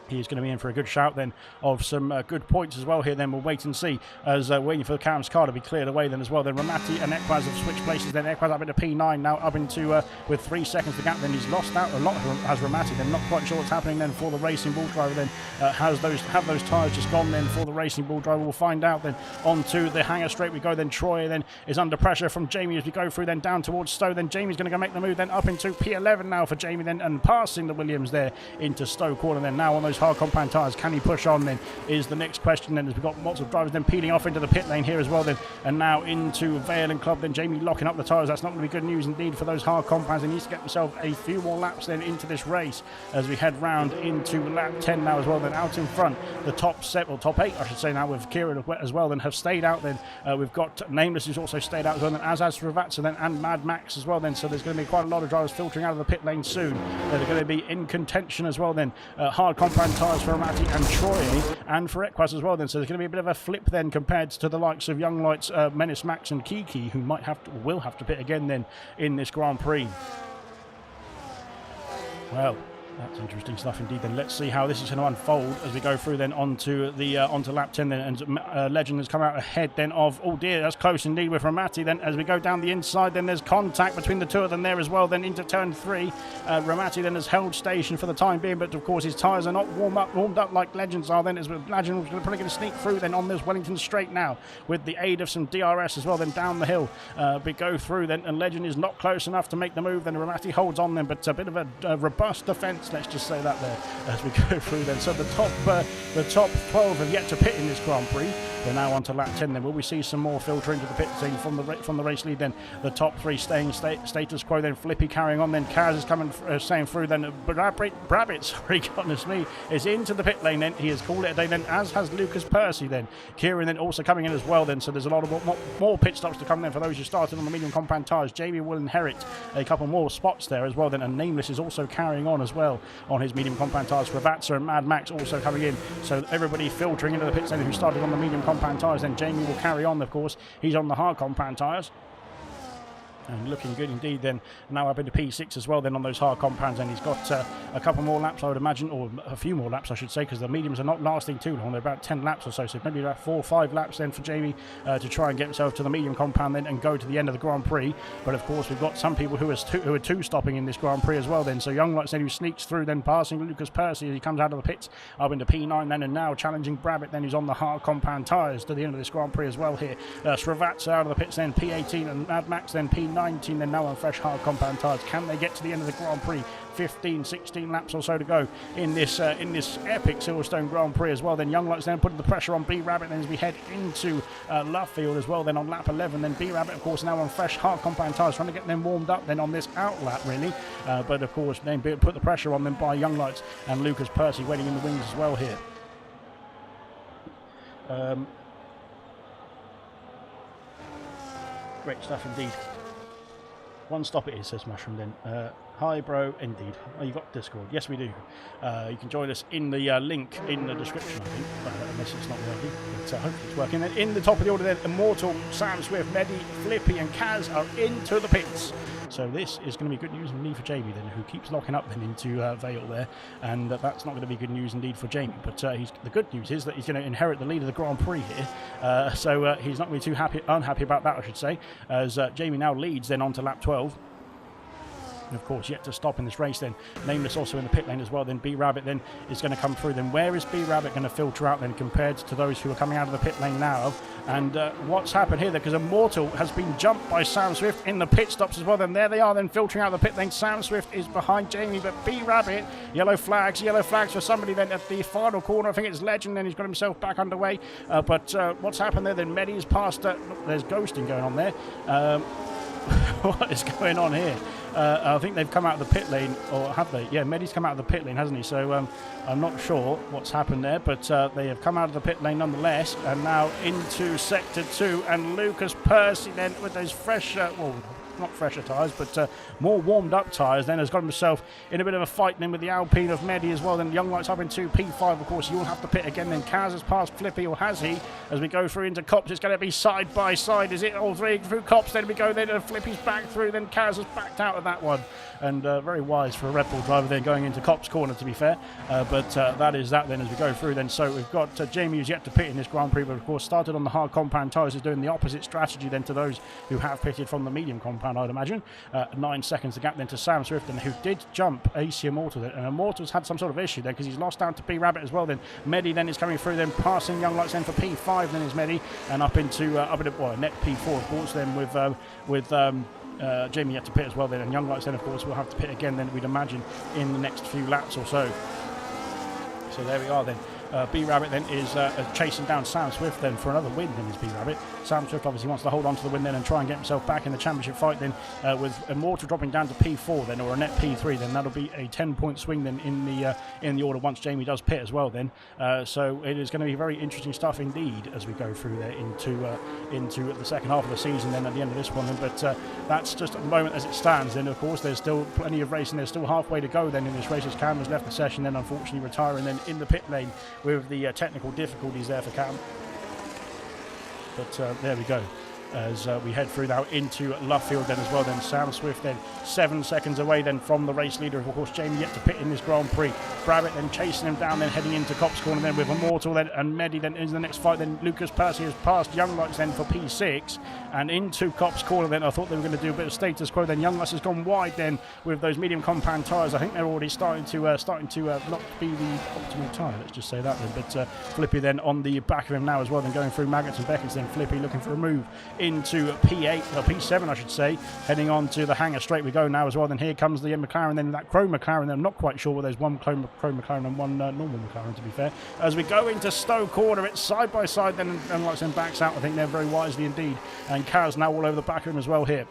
he's going to be in for a good shout then of some good points as well here. Then we'll wait and see, as waiting for Cam's car to be cleared away then as well. Then Ramati and Equaz have switched places. Then Equaz up into P9 now, up into with 3 seconds to gap. Then he's lost out a lot, has Ramati. Then not quite sure what's happening then for the Racing Bull driver. Then have those tyres just gone then for the Racing Bull driver? We'll find out. Then onto the hangar straight we go. Then Troy then is under pressure from Jamie as we go through then down towards Stowe. Then Jamie's going to go make the move then up into P11 now for Jamie then, and passing the Williams there into Stowe Corner. Then now on those hard compound tyres, can he push on then is the next question then, as we've got lots of drivers then peeling off into the pit lane here as well then, and now into Vale and Club. Then Jamie locking up the tyres. That's not going to be good news indeed for those hard compounds. He needs to get himself a few more laps then into this race as we head round into lap 10 now as well. Then out in front, the top 7 or top 8 I should say now, with Kieran as well then, have stayed out then. We've got Nameless who's also stayed out as well then, as has Srivatsa then, and Mad Max as well then. So there's going to be quite a lot of drivers filtering out of the pit lane soon that are going to be in contention as well then. Hard compound tyres for Amati and Troy, and for Equaz as well then. So there's going to be a bit of a flip then compared to the likes of Young Lights, Menace Max and Kiki, who will have to pit again then in this Grand Prix. Well, that's interesting stuff indeed. Then let's see how this is going to unfold as we go through then onto lap 10 then, and Legend has come out ahead then of, oh dear, that's close indeed with Ramati. Then as we go down the inside, then there's contact between the two of them there as well then into turn 3. Ramati then has held station for the time being, but of course his tyres are not warmed up like Legend's are then, as Legend was probably going to sneak through then on this Wellington straight now with the aid of some DRS as well then down the hill. We go through then, and Legend is not close enough to make the move. Then Ramati holds on then, but a bit of a robust defence, let's just say that there as we go through then. So the top 12 have yet to pit in this Grand Prix. We're now on to lap 10 then. Will we see some more filter into the pit thing from the race lead then? The top 3 staying status quo then. Flippy carrying on then. Kaz is coming staying through then. Brabbit, sorry, goodness me, is into the pit lane then. He has called it a day then, as has Lucas Percy then. Kieran then also coming in as well then. So there's a lot of more pit stops to come then for those who started on the medium compound tyres. Jamie will inherit a couple more spots there as well then, and Nameless is also carrying on as well on his medium compound tyres. Srivatsa and Mad Max also coming in. So everybody filtering into the pit lane who started on the medium compound compound tyres, then Jamie will carry on, of course. He's on the hard compound tyres. And looking good indeed then, now up into P6 as well then on those hard compounds, and he's got a couple more laps I would imagine, or a few more laps I should say, because the mediums are not lasting too long. They're about 10 laps or so, so maybe about 4 or 5 laps then for Jamie to try and get himself to the medium compound then and go to the end of the Grand Prix. But of course we've got some people who are two-stopping in this Grand Prix as well then. So Young Lights then, who sneaks through then, passing Lucas Percy as he comes out of the pits up into P9 then, and now challenging Brabbit then, who's on the hard compound tyres to the end of this Grand Prix as well here. Srivatsa out of the pits then, P18, and Mad Max then P19 then, now on fresh hard compound tyres. Can they get to the end of the Grand Prix? 15, 16 laps or so to go in this epic Silverstone Grand Prix as well. Then Young Lights then putting the pressure on B Rabbit then as we head into Lovefield as well. Then on lap 11, then B Rabbit of course now on fresh hard compound tyres, trying to get them warmed up then on this out lap really. But of course then put the pressure on them by Young Lights and Lucas Percy waiting in the wings as well here. Great stuff indeed. One stop it is, says Mushroom then. Hi bro, indeed. Oh, you got Discord? Yes we do. You can join us in the link in the description, I think, unless it's not working, but hopefully it's working. Then in the top of the order then, Immortal, Sam Swift, Medi, Flippy and Kaz are into the pits. So this is going to be good news indeed for Jamie then, who keeps locking up then into Vale there, and that's not going to be good news indeed for Jamie. But the good news is that he's going to inherit the lead of the Grand Prix here, so he's not going to be too unhappy about that, I should say, as Jamie now leads then on to lap 12. And of course yet to stop in this race then. Nameless also in the pit lane as well. Then B Rabbit then is going to come through. Then where is B Rabbit going to filter out then compared to those who are coming out of the pit lane now? And what's happened here, because Immortal has been jumped by Sam Swift in the pit stops as well. Then there they are then filtering out of the pit lane. Sam Swift is behind Jamie, but B Rabbit, yellow flags for somebody then at the final corner. I think it's Legend, then he's got himself back underway. But what's happened there then? Medi's passed, look, there's ghosting going on there. What is going on here? I think they've come out of the pit lane, or have they? Yeah, Medi's come out of the pit lane, hasn't he? So I'm not sure what's happened there, but they have come out of the pit lane nonetheless, and now into Sector 2, and Lucas Percy then with those fresh, well, not fresher tyres, but more warmed up tyres then, has got himself in a bit of a fight then with the Alpine of Medi as well. Then Young Lights up into P5, of course. You'll have to pit again. Then Kaz has passed Flippy, or has he? As we go through into Cops, it's going to be side by side. Is it all three through Cops? Then we go then, and Flippy's back through. Then Kaz has backed out of that one. And very wise for a Red Bull driver then going into Cops corner, to be fair. But that is that then as we go through then. So we've got Jamie, who's yet to pit in this Grand Prix, but of course started on the hard compound tyres, is doing the opposite strategy then to those who have pitted from the medium compound, I'd imagine. 9 seconds the gap then to Sam Swift, and who did jump AC Immortal then. And Immortal's had some sort of issue there because he's lost down to B Rabbit as well. Then Medi then is coming through, then passing Young Lights then for P5 then is Medi, and up into net P4 of course then with Jamie yet to pit as well then, and Young Lights then of course will have to pit again then, we'd imagine, in the next few laps or so. So there we are then. B Rabbit then is chasing down Sam Swift then for another win then is B Rabbit. Sam Swift obviously wants to hold on to the win then and try and get himself back in the championship fight then, with Immortal dropping down to P4 then, or a net P3 then. That'll be a 10-point swing then in the order once Jamie does pit as well then. So it is going to be very interesting stuff indeed as we go through there into the second half of the season then at the end of this one then. But that's just at the moment as it stands then. Of course there's still plenty of racing, there's still halfway to go then in this race as Cam has left the session then, unfortunately retiring then in the pit lane with the technical difficulties there for Cam. But there we go. As we head through now into Lovefield then as well. Then Sam Swift then 7 seconds away then from the race leader. Of course Jamie yet to pit in this Grand Prix. Brabbit then chasing him down then, heading into Cops corner then with Immortal then, and Medi then into the next fight. Then Lucas Percy has passed Young Lights then for P6 and into Cops corner then. I thought they were going to do a bit of status quo then. Young Lights has gone wide then with those medium compound tyres. I think they're already starting to not be the optimal tyre, let's just say that then. But Flippy then on the back of him now as well, then going through Maggots and Beckett's. Then Flippy looking for a move into P8, or P7 I should say, heading on to the hangar straight we go now as well. Then here comes the McLaren, then that Chrome McLaren. I'm not quite sure whether there's one Chrome McLaren and one normal McLaren, to be fair. As we go into Stowe corner, it's side by side then, and like then backs out. I think they're very wisely indeed, and Kaz now all over the back of him as well here.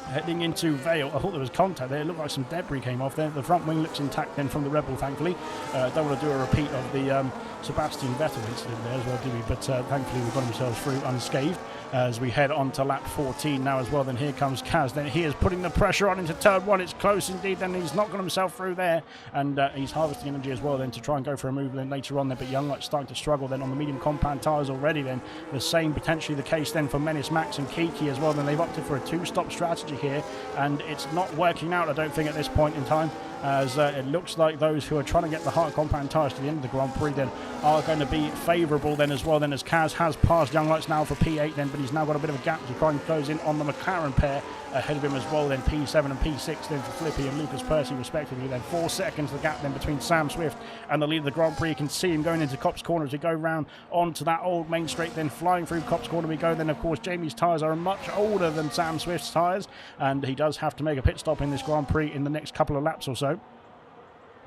Heading into Vale, I thought there was contact there. It looked like some debris came off there. The front wing looks intact then from the Red Bull, thankfully. Don't want to do a repeat of the Sebastian Vettel incident there as well, do we? But thankfully we got ourselves through unscathed. as we head on to lap 14 now as well. Then here comes Kaz. Then he is putting the pressure on into turn 1. It's close indeed. Then he's not got himself through there, and he's harvesting energy as well then to try and go for a move then later on there. But Young Light's starting to struggle then on the medium compound tyres already. Then the same potentially the case then for Menace Max and Kiki as well. Then they've opted for a 2-stop strategy here, and it's not working out, I don't think, at this point in time, as it looks like those who are trying to get the hard compound tyres to the end of the Grand Prix then are going to be favourable then as well, then as Kaz has passed Young Lights now for P8 then, but he's now got a bit of a gap to try and close in on the McLaren pair ahead of him as well then. P7 and P6 then for Flippy and Lucas Percy respectively. Then 4 seconds the gap then between Sam Swift and the lead of the Grand Prix. You can see him going into Copse Corner as we go round onto that old main straight, then flying through Copse Corner we go. Then of course Jamie's tyres are much older than Sam Swift's tyres, and he does have to make a pit stop in this Grand Prix in the next couple of laps or so.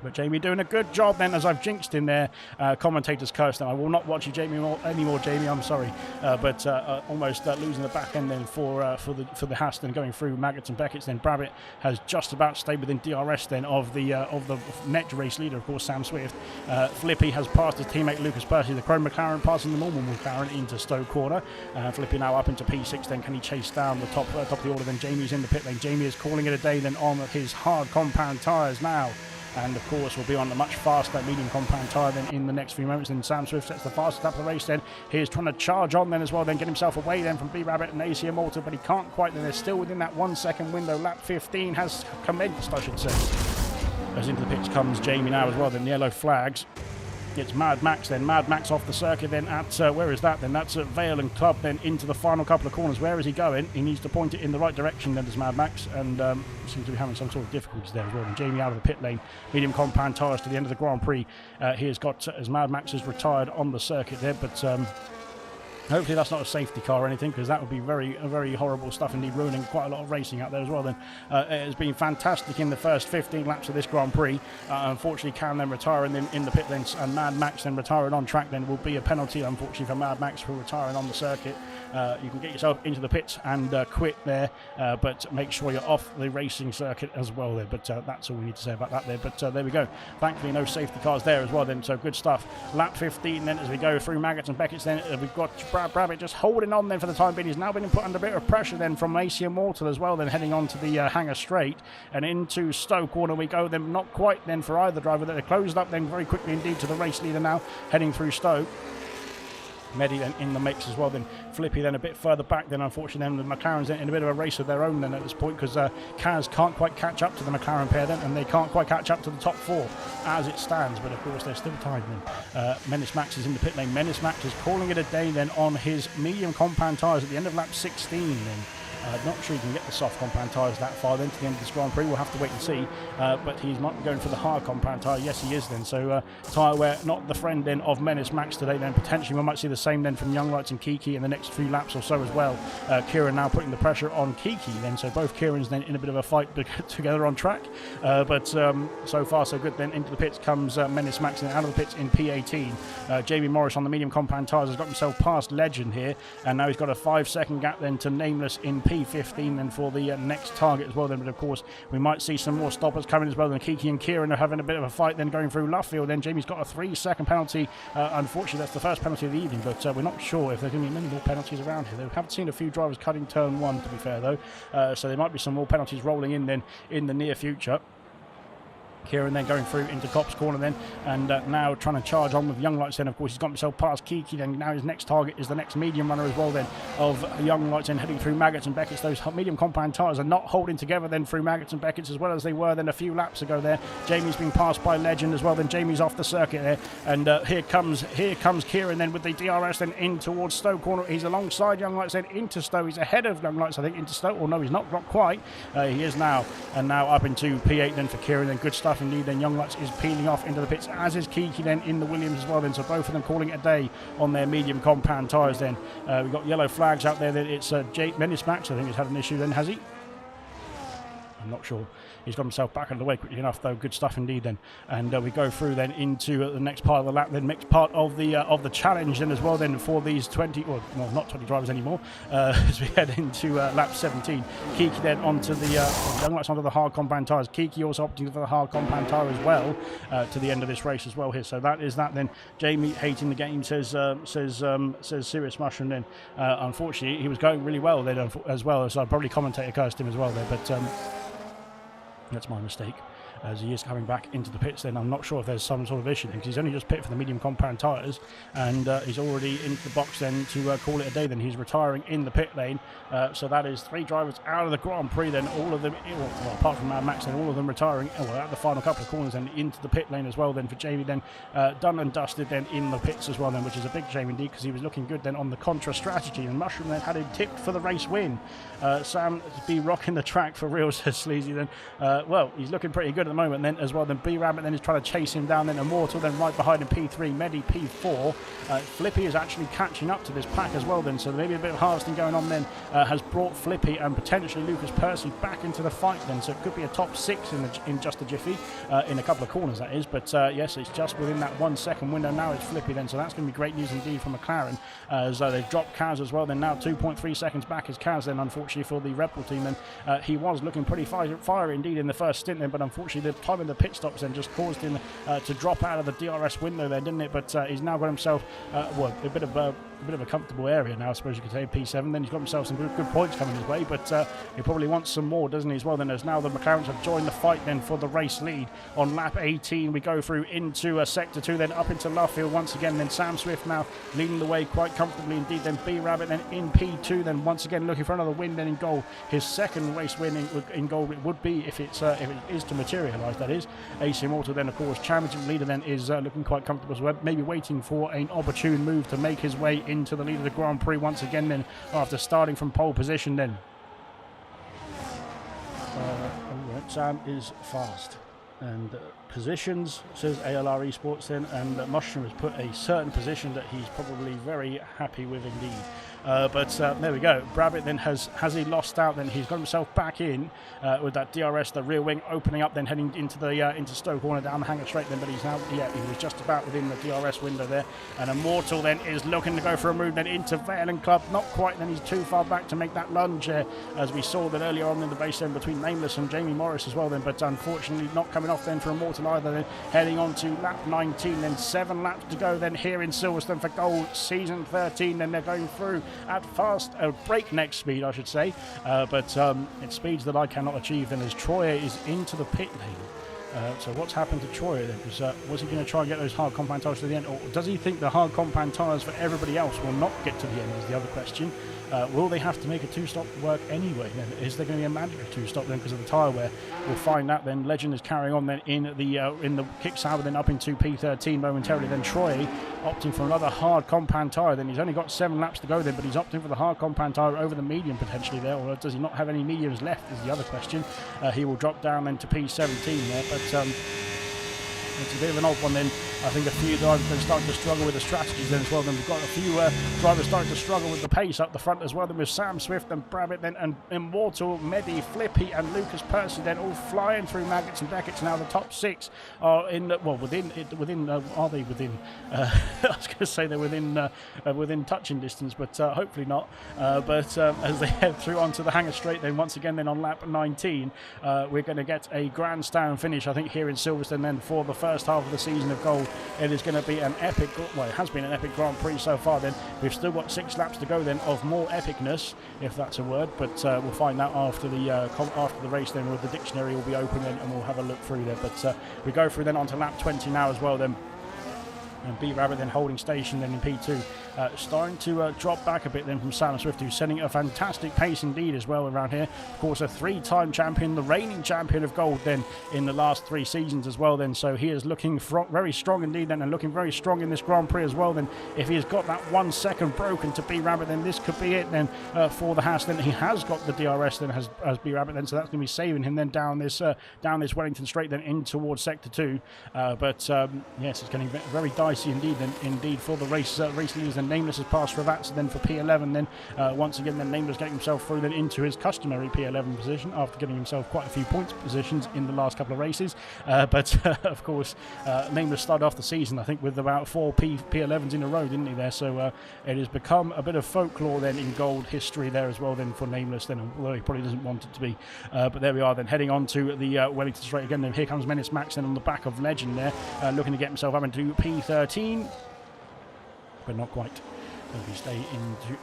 But Jamie doing a good job then, as I've jinxed him there. Commentators cursed, and I will not watch you anymore, Jamie. I'm sorry, but almost losing the back end then for the Haas then going through Maggots and Beckett's. Then Brabbitt has just about stayed within DRS then of the net race leader, of course, Sam Swift. Flippy has passed his teammate Lucas Percy, the Chrome McLaren, passing the normal McLaren into Stowe Corner. Flippy now up into P6. Then can he chase down the top of the order? Then Jamie's in the pit lane. Jamie is calling it a day then on his hard compound tyres now. And of course we'll be on a much faster medium compound tyre then in the next few moments. Then Sam Swift sets the fastest up the race then. He is trying to charge on then as well, then get himself away then from B-Rabbit and AC Malta, but he can't quite. Then they're still within that 1 second window. Lap 15 has commenced, I should say. As into the pits comes Jamie now as well. Then yellow flags. It's Mad Max then. Mad Max off the circuit then at, where is that then? That's at Vale and Club then into the final couple of corners. Where is he going? He needs to point it in the right direction then, does Mad Max, and seems to be having some sort of difficulties there as well. And Jamie out of the pit lane. Medium compound tyres to the end of the Grand Prix. He has got, as Mad Max has retired on the circuit there, but hopefully that's not a safety car or anything, because that would be very horrible stuff indeed, ruining quite a lot of racing out there as well. Then it has been fantastic in the first 15 laps of this Grand Prix. Unfortunately, Cam then retiring in the pit lanes, and Mad Max then retiring on track then will be a penalty, unfortunately, for Mad Max for retiring on the circuit. You can get yourself into the pits and quit there, but make sure you're off the racing circuit as well there. But that's all we need to say about that there. But there we go. Thankfully, no safety cars there as well then, so good stuff. Lap 15 then as we go through Maggots and Beckett's then. We've got Brabbitt just holding on then for the time being. He's now been put under a bit of pressure then from AC Immortal as well, then heading on to the Hangar Straight and into Stowe Corner we go. Then not quite then for either driver. They're closed up then very quickly indeed to the race leader now, heading through Stowe. Medi then in the mix as well. Then Flippy then a bit further back. Then unfortunately then the McLaren's in a bit of a race of their own then at this point, because Kaz can't quite catch up to the McLaren pair then, and they can't quite catch up to the top 4 as it stands. But of course there's still time then. Menace Max is in the pit lane. Menace Max is calling it a day then on his medium compound tyres at the end of lap 16 then. Not sure you can get the soft compound tyres that far then to the end of this Grand Prix. We'll have to wait and see. But he's not going for the hard compound tyre. Yes, he is then. So tyre wear not the friend then of Menace Max today then. Potentially we might see the same then from Young Lights and Kiki in the next few laps or so as well. Kieran now putting the pressure on Kiki then. So both Kieran's then in a bit of a fight together on track. But so far so good then. Into the pits comes Menace Max, and out of the pits in P18. Jamie Morris on the medium compound tyres has got himself past Legend here. And now he's got a 5-second gap then to Nameless in P15 then for the next target as well then. But of course we might see some more stoppers coming as well. Then Kiki and Kieran are having a bit of a fight then going through Luffield. Then Jamie's got a 3-second penalty. Unfortunately that's the first penalty of the evening, but we're not sure if there's going to be many more penalties around here. We haven't seen a few drivers cutting turn 1 to be fair though, so there might be some more penalties rolling in then in the near future. Kieran then going through into Copse Corner then, and now trying to charge on with Young Lights then. Of course he's got himself past Kiki then. Now his next target is the next medium runner as well then of Young Lights then, heading through Maggots and Beckett's. Those medium compound tyres are not holding together then through Maggots and Beckett's as well as they were then a few laps ago there. Jamie's been passed by Legend as well. Then Jamie's off the circuit there, and here comes Kieran then with the DRS then in towards Stowe Corner. He's alongside Young Lights then into Stowe. He's ahead of Young Lights I think into Stowe, or no he's not quite. He is now, and now up into P8 then for Kieran. Then good stuff indeed then. Young Lights is peeling off into the pits, as is Kiki then in the Williams as well then. So both of them calling it a day on their medium compound tyres then. We've got yellow flags out there. Then it's Menace Max I think has had an issue then, has he? I'm not sure. He's got himself back on the way quickly enough, though. Good stuff indeed then. And we go through then into the next part of the lap, then next part of the challenge then as well then for these 20, or well, not 20 drivers anymore, as we head into lap 17. Kiki then onto the young lights onto the hard compound tyres. Kiki also opting for the hard compound tyre as well to the end of this race as well here. So that is that then. Jamie hating the game says Serious Mushroom then. Unfortunately, he was going really well then as well, so I'd probably commentator cursed him as well there, but that's my mistake. As he is coming back into the pits then, I'm not sure if there's some sort of issue because he's only just pitted for the medium compound tyres, and he's already into the box then to call it a day then. He's retiring in the pit lane, so that is 3 drivers out of the Grand Prix then, all of them, well, apart from Max then, all of them retiring, well, at the final couple of corners then into the pit lane as well then for Jamie then, done and dusted then in the pits as well then, which is a big shame indeed because he was looking good then on the contra strategy, and Mushroom then had him tipped for the race win. Sam be rocking the track for real, says Sleazy then. Well, he's looking pretty good at the moment then as well. Then B-Rabbit then is trying to chase him down, then Immortal then right behind him P3, Medi P4. Flippy is actually catching up to this pack as well then, so maybe a bit of harvesting going on then has brought Flippy and potentially Lucas Percy back into the fight then, so it could be a top 6 in just a jiffy, in a couple of corners that is, but yes, it's just within that 1 second window now. It's Flippy then, so that's going to be great news indeed for McLaren, as they've dropped Kaz as well then, now 2.3 seconds back is Kaz then, unfortunately for the Red Bull team then. He was looking pretty fiery indeed in the first stint then, but unfortunately the time in the pit stops then just caused him to drop out of the DRS window there, didn't it? But he's now got himself well, a bit of a comfortable area now, I suppose you could say, P7. Then he's got himself some good points coming his way, but he probably wants some more, doesn't he, as well? Then as now the McLarens have joined the fight then for the race lead on lap 18. We go through into sector 2, then up into Luffield once again. Then Sam Swift now leading the way quite comfortably indeed. Then B-Rabbit then in P2, then once again looking for another win then in goal. His second race win in goal it would be if it is to materialise, that is. AC Immortal then, of course, championship leader then is looking quite comfortable as well, maybe waiting for an opportune move to make his way into the lead of the Grand Prix once again then, after starting from pole position then. Sam is fast. And positions, says ALR Esports then, and Mushroom has put a certain position that he's probably very happy with indeed. But there we go. Brabbit then has he lost out, then he's got himself back in with that DRS, the rear wing opening up, then heading into the into Stoke corner down the hanger straight then, but he's now, yeah, he was just about within the DRS window there. And Immortal then is looking to go for a move then into Valen Club, not quite, then he's too far back to make that lunge as we saw that earlier on in the base then between Nameless and Jamie Morris as well then, but unfortunately not coming off then for Immortal either, then heading on to lap 19, then 7 laps to go then here in Silverstone for gold, season 13, then they're going through at fast, breakneck speed I should say, but it's speeds that I cannot achieve then, as Troyer is into the pit lane. So what's happened to Troyer then? Was he going to try and get those hard compound tyres to the end, or does he think the hard compound tyres for everybody else will not get to the end, is the other question. Will they have to make a 2-stop work anyway then? Is there going to be a mandatory 2-stop then because of the tyre wear? We'll find that then. Legend is carrying on then in the kick salver then up into P13 momentarily. Then Troy opting for another hard compound tyre. Then he's only got 7 laps to go then, but he's opting for the hard compound tyre over the medium potentially there, or does he not have any mediums left is the other question. He will drop down then to P17 there, but it's a bit of an odd one then. I think a few drivers are starting to struggle with the strategies then as well. Then we've got a few drivers starting to struggle with the pace up the front as well. Then with Sam Swift and Brabbit then, and Immortal, Medi, Flippy and Lucas Percy then all flying through Maggots and Beckett's. Now the top 6 are in, well, within are they within? I was going to say they're within touching distance, but hopefully not. But as they head through onto the hanger straight, then once again then on lap 19, we're going to get a grandstand finish, I think, here in Silverstone then for the first half of the season of gold. It is going to be an epic, well, it has been an epic Grand Prix so far then. We've still got 6 laps to go then of more epicness, if that's a word, but we'll find out after the race then, with the dictionary will be open then, and we'll have a look through there. But we go through then onto lap 20 now as well then. And B-Rabbit then holding station then in P2, starting to drop back a bit then from Sam Swift, who's setting a fantastic pace indeed as well around here. Of course, a 3-time champion, the reigning champion of gold then in the last 3 seasons as well then, so he is looking very strong indeed then, and looking very strong in this Grand Prix as well then. If he has got that 1 second broken to B-Rabbit, then this could be it then for the Haas. Then he has got the DRS then as B-Rabbit then, so that's going to be saving him then down this Wellington straight then in towards sector 2. But yes, it's getting very dicey indeed for the race leaders then Nameless has passed Srivatsa then for P11, then once again then Nameless getting himself through then into his customary P11 position after getting himself quite a few points positions in the last couple of races, but of course Nameless started off the season I think with about 4 P11s in a row, didn't he there, so it has become a bit of folklore then in gold history there as well then for Nameless then, although he probably doesn't want it to be, but there we are then heading on to the Wellington straight again. Then here comes Menace Max then on the back of Legend there, looking to get himself up into P13, but not quite. We stay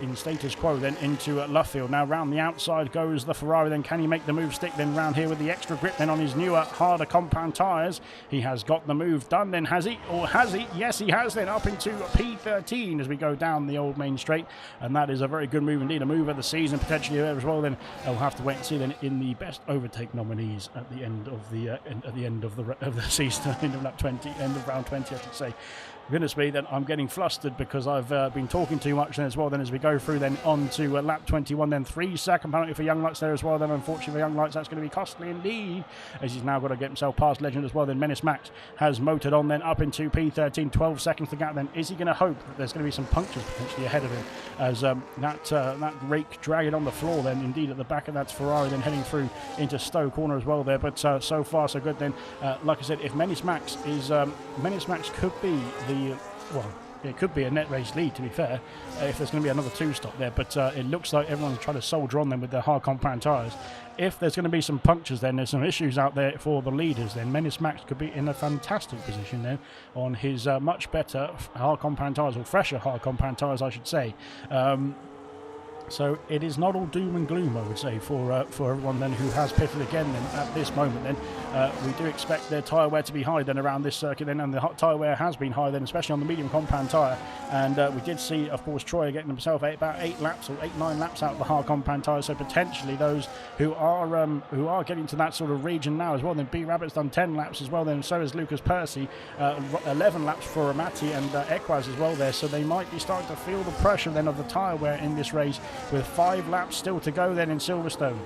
in status quo then into Luffield. Now round the outside goes the Ferrari, then can he make the move stick then round here with the extra grip then on his newer harder compound tyres. He has got the move done then, has he? Or has he? Yes he has then, up into P13 as we go down the old main straight, and that is a very good move indeed, a move of the season potentially there as well. Then we'll have to wait and see then in the best overtake nominees at the end of the season, end of lap 20, end of round 20 I should say. Goodness me, then I'm getting flustered because I've been talking too much then as well. Then as we go through then on to lap 21, then 3-second penalty for Young Lights there as well. Then unfortunately for Young Lights that's going to be costly indeed, as he's now got to get himself past Legend as well. Then Menace Max has motored on then up into P13, 12 seconds to gap. Then is he going to hope that there's going to be some punctures potentially ahead of him, as that rake dragging on the floor then indeed at the back of that Ferrari then heading through into Stowe corner as well there. But so far so good then. Like I said, if Menace Max is Menace Max could be the well, it could be a net race lead to be fair, if there's going to be another 2-stop there, but it looks like everyone's trying to soldier on them with their hard compound tyres. If there's going to be some punctures then, there's some issues out there for the leaders, then Menace Max could be in a fantastic position then on his much better hard compound tyres, or fresher hard compound tyres I should say. So it is not all doom and gloom, I would say, for everyone then who has pitted again then at this moment then. We do expect their tyre wear to be high then around this circuit then, and the tyre wear has been high then, especially on the medium compound tyre. And we did see, of course, Troy getting himself about 8 laps or 8-9 laps out of the hard compound tyre. So potentially those who are getting to that sort of region now as well. Then B Rabbit's done 10 laps as well. Then so is Lucas Percy, 11 laps for Amati and Equaz as well there. So they might be starting to feel the pressure then of the tyre wear in this race, with 5 laps still to go then in Silverstone.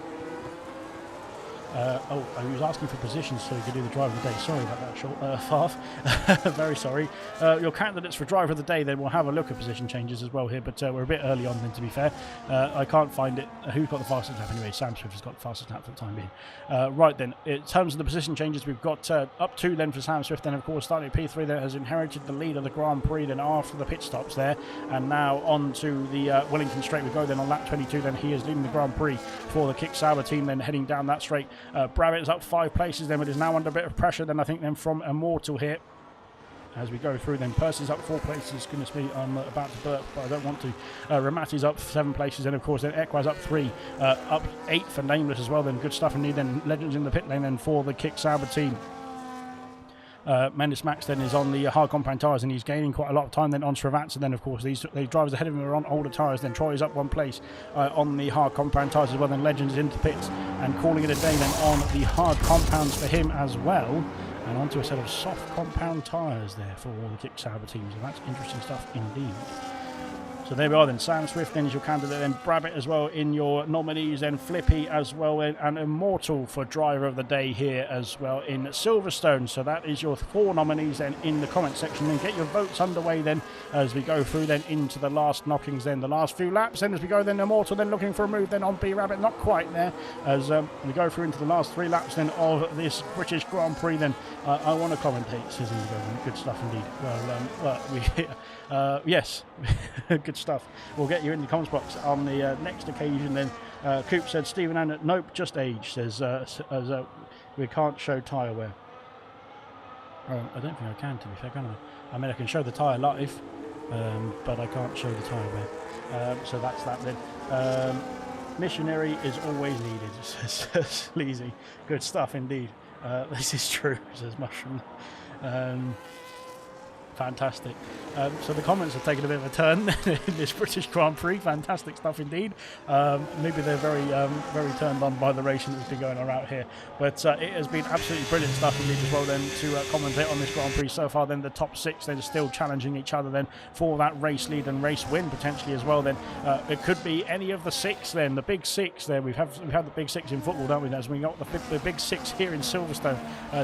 I was asking for positions so you could do the driver of the day. Sorry about that, short Farf. Very sorry. Your candidates for driver of the day then will have a look at position changes as well here, but we're a bit early on then to be fair. I can't find it. Who's got the fastest lap anyway? Sam Swift has got the fastest lap for the time being. Right then, in terms of the position changes, we've got up 2 then for Sam Swift, then of course starting at P3 that has inherited the lead of the Grand Prix then after the pit stops there, and now on to the Wellington straight we go then on lap 22. Then he is leading the Grand Prix for the Kick Sauber team then heading down that straight. Brabbitt is up 5 places then, but is now under a bit of pressure then I think then from Immortal here as we go through. Then Percy's up 4 places, goodness me, I'm about to burp but I don't want to. Ramati's up 7 places, and of course then Equaz up 3, up 8 for Nameless as well then, good stuff indeed. Then Legends in the pit lane then for the Kick Sauber team. Menace Max then is on the hard compound tyres, and he's gaining quite a lot of time then on Srivatsa. Then of course these drivers ahead of him are on older tyres. Then Troy is up 1 place on the hard compound tyres as well. Then Legends into the pits and calling it a day then on the hard compounds for him as well, and onto a set of soft compound tyres there for all the Kick Sauber teams, and that's interesting stuff indeed. So there we are then, Sam Swift then is your candidate, then Brabbitt as well in your nominees, then Flippy as well, and Immortal for driver of the day here as well in Silverstone. So that is your 4 nominees then in the comment section. Then get your votes underway then as we go through then into the last knockings then, the last few laps then as we go then. Immortal then looking for a move then on B Rabbit, not quite there as we go through into the last 3 laps then of this British Grand Prix then. I want to commentate, says Indigo. Good stuff indeed. Yes, good stuff. We'll get you in the comments box on the next occasion then. Coop said, Stephen Ann, nope, just age, says we can't show tyre wear. I don't think I can, to be fair, can I? I mean, I can show the tyre live, but I can't show the tyre wear. So that's that then. Missionary is always needed, says Sleazy. Good stuff indeed. This is true, says Mushroom. Fantastic. So the comments have taken a bit of a turn in this British Grand Prix. Fantastic stuff indeed. Maybe they're very turned on by the racing that's been going on out here. But it has been absolutely brilliant stuff indeed as well then to commentate on this Grand Prix so far. Then the top 6 then still challenging each other then for that race lead and race win potentially as well. Then it could be any of the 6 then, the big 6 there. We've had the big 6 in football, don't we? As we got the big 6 here in Silverstone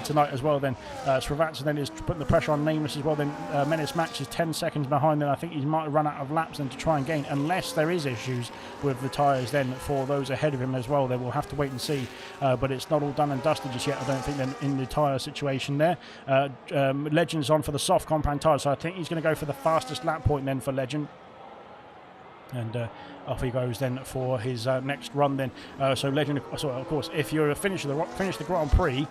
tonight as well. Then Srivatsa then is putting the pressure on Nameless as well. Then Menace Max is 10 seconds behind, then I think he might run out of laps then to try and gain, unless there is issues with the tyres then for those ahead of him as well. Then we'll have to wait and see, but it's not all done and dusted just yet, I don't think, then in the tyre situation there. Legend's on for the soft compound tyres, so I think he's going to go for the fastest lap point then for Legend. And off he goes then for his next run then. So Legend, so of course, if you're finish the Grand Prix,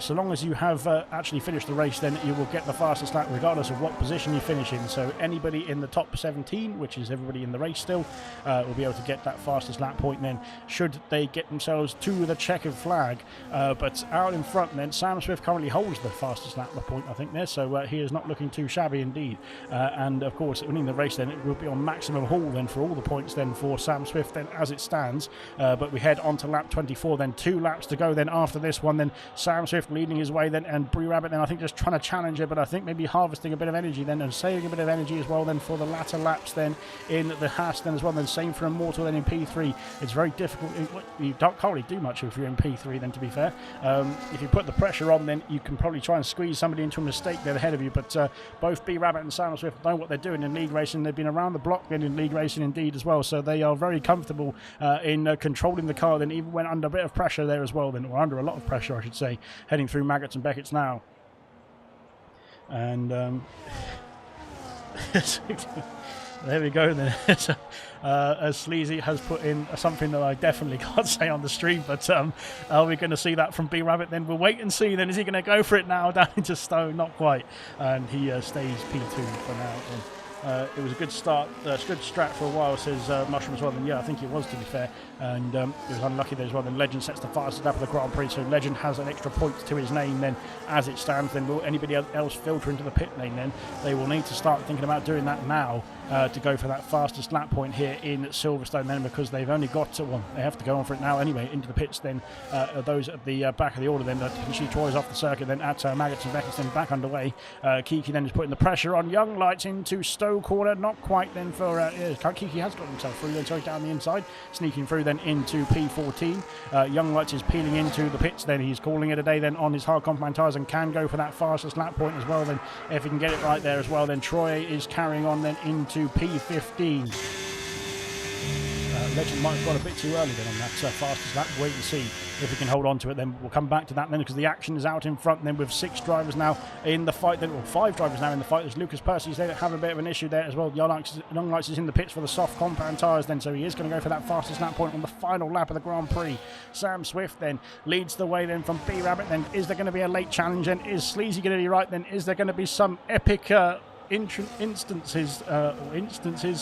so long as you have actually finished the race, then you will get the fastest lap regardless of what position you finish in. So anybody in the top 17, which is everybody in the race still, will be able to get that fastest lap point then, should they get themselves to the checkered flag. But out in front then, Sam Swift currently holds the fastest lap point, I think, there. So he is not looking too shabby indeed. And of course, winning the race then, it will be on maximum haul then for all the points then for Sam Swift then as it stands. But we head on to lap 24 then, 2 laps to go then after this one then. Sam Swift leading his way then, and Bree Rabbit then I think just trying to challenge it, but I think maybe harvesting a bit of energy then and saving a bit of energy as well then for the latter laps then in the Haas then as well. Then same for Immortal then in P3. It's very difficult. You can't really do much if you're in P3 then, to be fair. If you put the pressure on, then you can probably try and squeeze somebody into a mistake there ahead of you, but both B Rabbit and Sam Swift know what they're doing in league racing. They've been around the block then in league racing indeed as well, so they are very comfortable in controlling the car then, even when under a bit of pressure there as well then, or under a lot of pressure I should say, heading through Maggots and Beckett's now. And there we go then. As Sleazy has put in something that I definitely can't say on the stream, but are we going to see that from B Rabbit then? We'll wait and see then. Is he going to go for it now down into Stone? Not quite, and he stays P2 for now. It was a good start, good strat for a while, says Mushroom as well. And yeah, I think it was, to be fair. And it was unlucky there as well. Then Legend sets the fastest lap of the Grand Prix, so Legend has an extra point to his name then as it stands. Then will anybody else filter into the pit lane then? They will need to start thinking about doing that now to go for that fastest lap point here in Silverstone then, because they've only got to, well, they have to go on for it now anyway, into the pits then. Those at the back of the order then, she Troy's off the circuit then at Maggots and Beckett's then back underway. Kiki then is putting the pressure on. Young Lights into Stowe corner, not quite then for Kiki has got himself through then, sorry, down the inside, sneaking through then into P14. Young Lights is peeling into the pits then. He's calling it a day then on his hard compound tyres and can go for that fastest lap point as well then, if he can get it right there as well. Then Troy is carrying on then into P15. Legend might have gone a bit too early then on that fastest lap. Wait and see if we can hold on to it. Then we'll come back to that then, because the action is out in front then with 6 drivers now in the fight then, or 5 drivers now in the fight. There's Lucas Percy's there that have a bit of an issue there as well. Young Lights is in the pits for the soft compound tyres then, so he is going to go for that fastest lap point on the final lap of the Grand Prix. Sam Swift then leads the way then from B Rabbit. Then is there going to be a late challenge, and is Sleazy going to be right then? Is there going to be some epic instances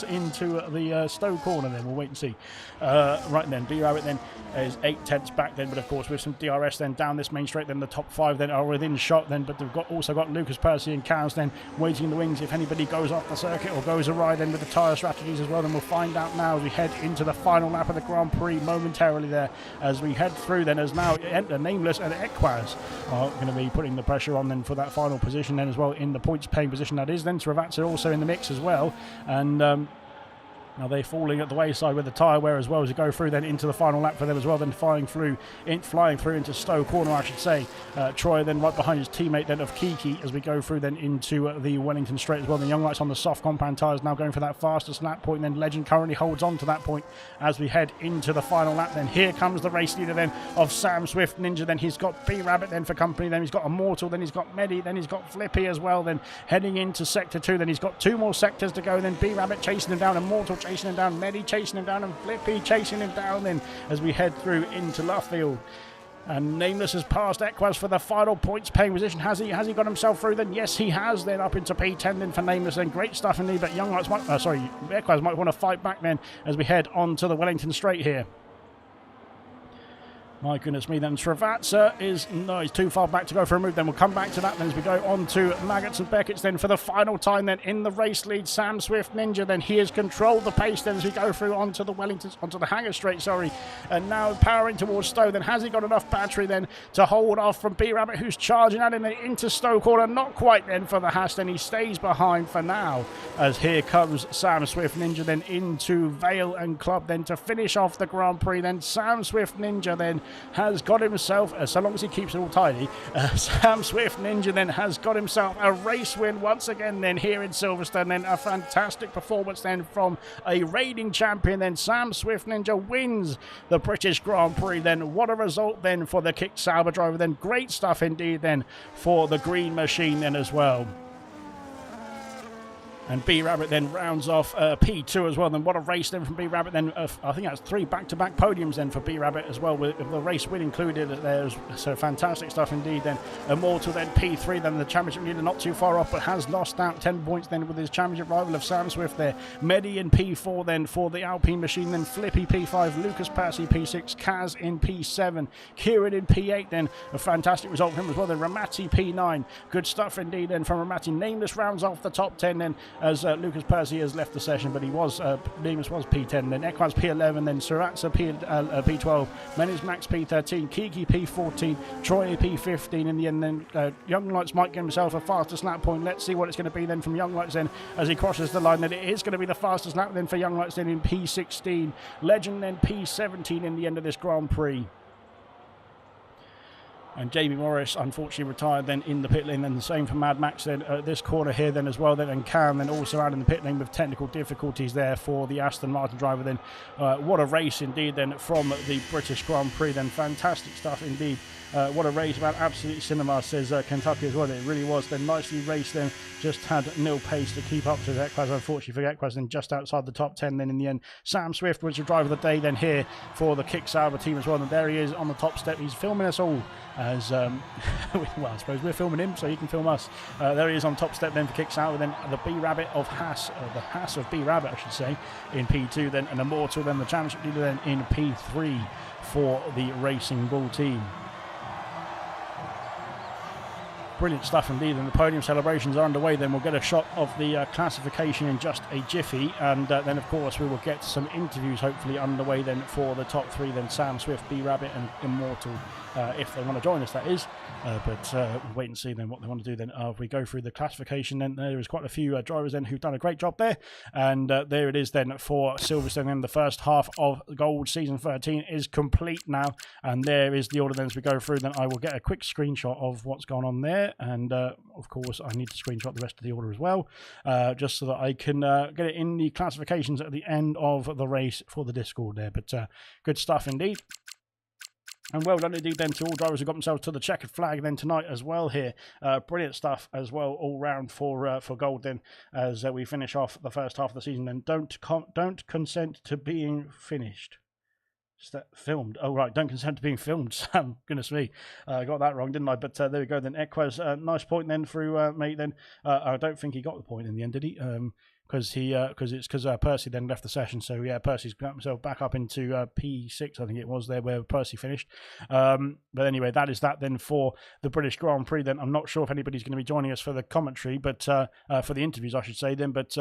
into the Stowe corner then? We'll wait and see. Right then, B Rabbit then is 8 tenths back then, but of course with some DRS then down this main straight, then the top 5 then are within shot then, but they've also got Lucas Percy and Cows then waiting in the wings if anybody goes off the circuit or goes awry then with the tyre strategies as well. Then we'll find out now as we head into the final lap of the Grand Prix momentarily there, as we head through then, as now Nameless and Equaz are going to be putting the pressure on then for that final position then as well, in the points paying position that is then. Sravatsa also in the mix as well, and now they're falling at the wayside with the tyre wear as well as we go through then into the final lap for them as well, then flying through into Stowe corner, I should say. Troy then right behind his teammate then of Kiki as we go through then into the Wellington straight as well. The Young Lights on the soft compound tyres now going for that fastest lap point. Then Legend currently holds on to that point as we head into the final lap. Then here comes the race leader then of Sam Swift Ninja. Then he's got B Rabbit then for company. Then he's got Immortal. Then he's got Medi. Then he's got Flippy as well. Then heading into sector 2. Then he's got 2 more sectors to go. Then B Rabbit chasing him down. Immortal chasing him down, Medi chasing him down, and Flippy chasing him down then as we head through into Luffield. And Nameless has passed Equaz for the final points paying position. Has he got himself through then? Yes, he has then, up into P10 then for Nameless. Then great stuff indeed, but Young Lights Equaz might want to fight back then as we head on to the Wellington straight here. My goodness me, then Sravatsa he's too far back to go for a move. Then we'll come back to that then as we go on to Maggots and Beckett's then for the final time then in the race lead. Sam Swift Ninja then, he has controlled the pace then as we go through onto the Hangar straight, and now powering towards Stowe. Then has he got enough battery then to hold off from B Rabbit, who's charging at him then into Stowe corner? Not quite then for the Haas. Then he stays behind for now as here comes Sam Swift Ninja then into Vale and Club then to finish off the Grand Prix. Then Sam Swift Ninja then has got himself, so long as he keeps it all tidy, Sam Swift Ninja then has got himself a race win once again then here in Silverstone. Then a fantastic performance then from a reigning champion. Then Sam Swift Ninja wins the British Grand Prix. Then what a result then for the Kick Sauber driver. Then great stuff indeed then for the Green Machine then as well. And B-Rabbit then rounds off P2 as well. Then what a race then from B-Rabbit. Then I think that's 3 back-to-back podiums then for B-Rabbit as well, with the race win included. There's so fantastic stuff indeed. Then Immortal then P3. Then the championship leader not too far off, but has lost out 10 points then with his championship rival of Sam Swift there. Medi in P4 then for the Alpine Machine. Then Flippy P5. Lucas Percy P6. Kaz in P7. Kieran in P8 then. A fantastic result for him as well. Then Ramati P9. Good stuff indeed then from Ramati. Nameless rounds off the top 10 then, as Lucas Percy has left the session, but he was Nameless was P10, then Equaz P11, then Suratsa P12, Menes Max P13, Kiki P14, Troy P15 in the end. Then Young Lights might get himself a fastest lap point. Let's see what it's going to be then from Young Lights then as he crosses the line. Then it is going to be the fastest lap then for Young Lights then in P16, Legend then P17 in the end of this Grand Prix. And Jamie Morris unfortunately retired then in the pit lane. Then the same for Mad Max then this corner here then as well. Then and Cam then also out in the pit lane with technical difficulties there for the Aston Martin driver. Then what a race indeed then from the British Grand Prix. Then fantastic stuff indeed. What a race, about absolute cinema, says Kentucky as well. It really was. Then nicely raced then, just had nil pace to keep up to Equaz. Unfortunately for Equaz, then just outside the top 10 then in the end. Sam Swift was the driver of the day then here for the Kick Sauber team as well. And there he is on the top step. He's filming us all as, well, I suppose we're filming him, so he can film us. There he is on top step then for Kick Sauber. Then the B-Rabbit of Haas, the Haas of B-Rabbit, I should say, in P2 then. And Immortal then the championship leader then in P3 for the Racing Bull team. Brilliant stuff indeed, and the podium celebrations are underway. Then we'll get a shot of the classification in just a jiffy, and then of course we will get some interviews hopefully underway then for the top 3, then Sam Swift, B-Rabbit and Immortal, if they want to join us, that is. But we'll wait and see then what they want to do then. If we go through the classification, then there is quite a few drivers then who've done a great job there, and there it is then for Silverstone. Then the first half of Gold Season 13 is complete now, and there is the order then as we go through. Then I will get a quick screenshot of what's going on there, and of course I need to screenshot the rest of the order as well, just so that I can get it in the classifications at the end of the race for the Discord there. But good stuff indeed. And well done indeed then to all drivers who got themselves to the checkered flag then tonight as well here. Brilliant stuff as well all round for gold then as we finish off the first half of the season. Then don't consent to being finished. Filmed. Oh right, don't consent to being filmed. Sam, goodness me, I got that wrong, didn't I? But there we go. Then Equaz, nice point then through mate. Then I don't think he got the point in the end, did he? Because Percy then left the session. So yeah, Percy's got himself back up into P6, I think it was there where Percy finished. But anyway, that is that then for the British Grand Prix. Then I'm not sure if anybody's going to be joining us for the commentary, but for the interviews, I should say then. But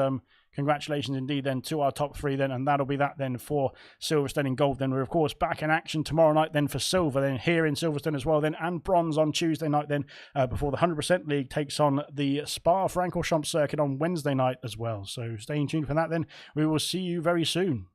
congratulations indeed then to our top 3 then, and that'll be that then for Silverstone in gold. Then we're of course back in action tomorrow night then for silver then here in Silverstone as well then, and bronze on Tuesday night then before the 100% League takes on the Spa-Francorchamps circuit on Wednesday night as well. So stay tuned for that then. We will see you very soon.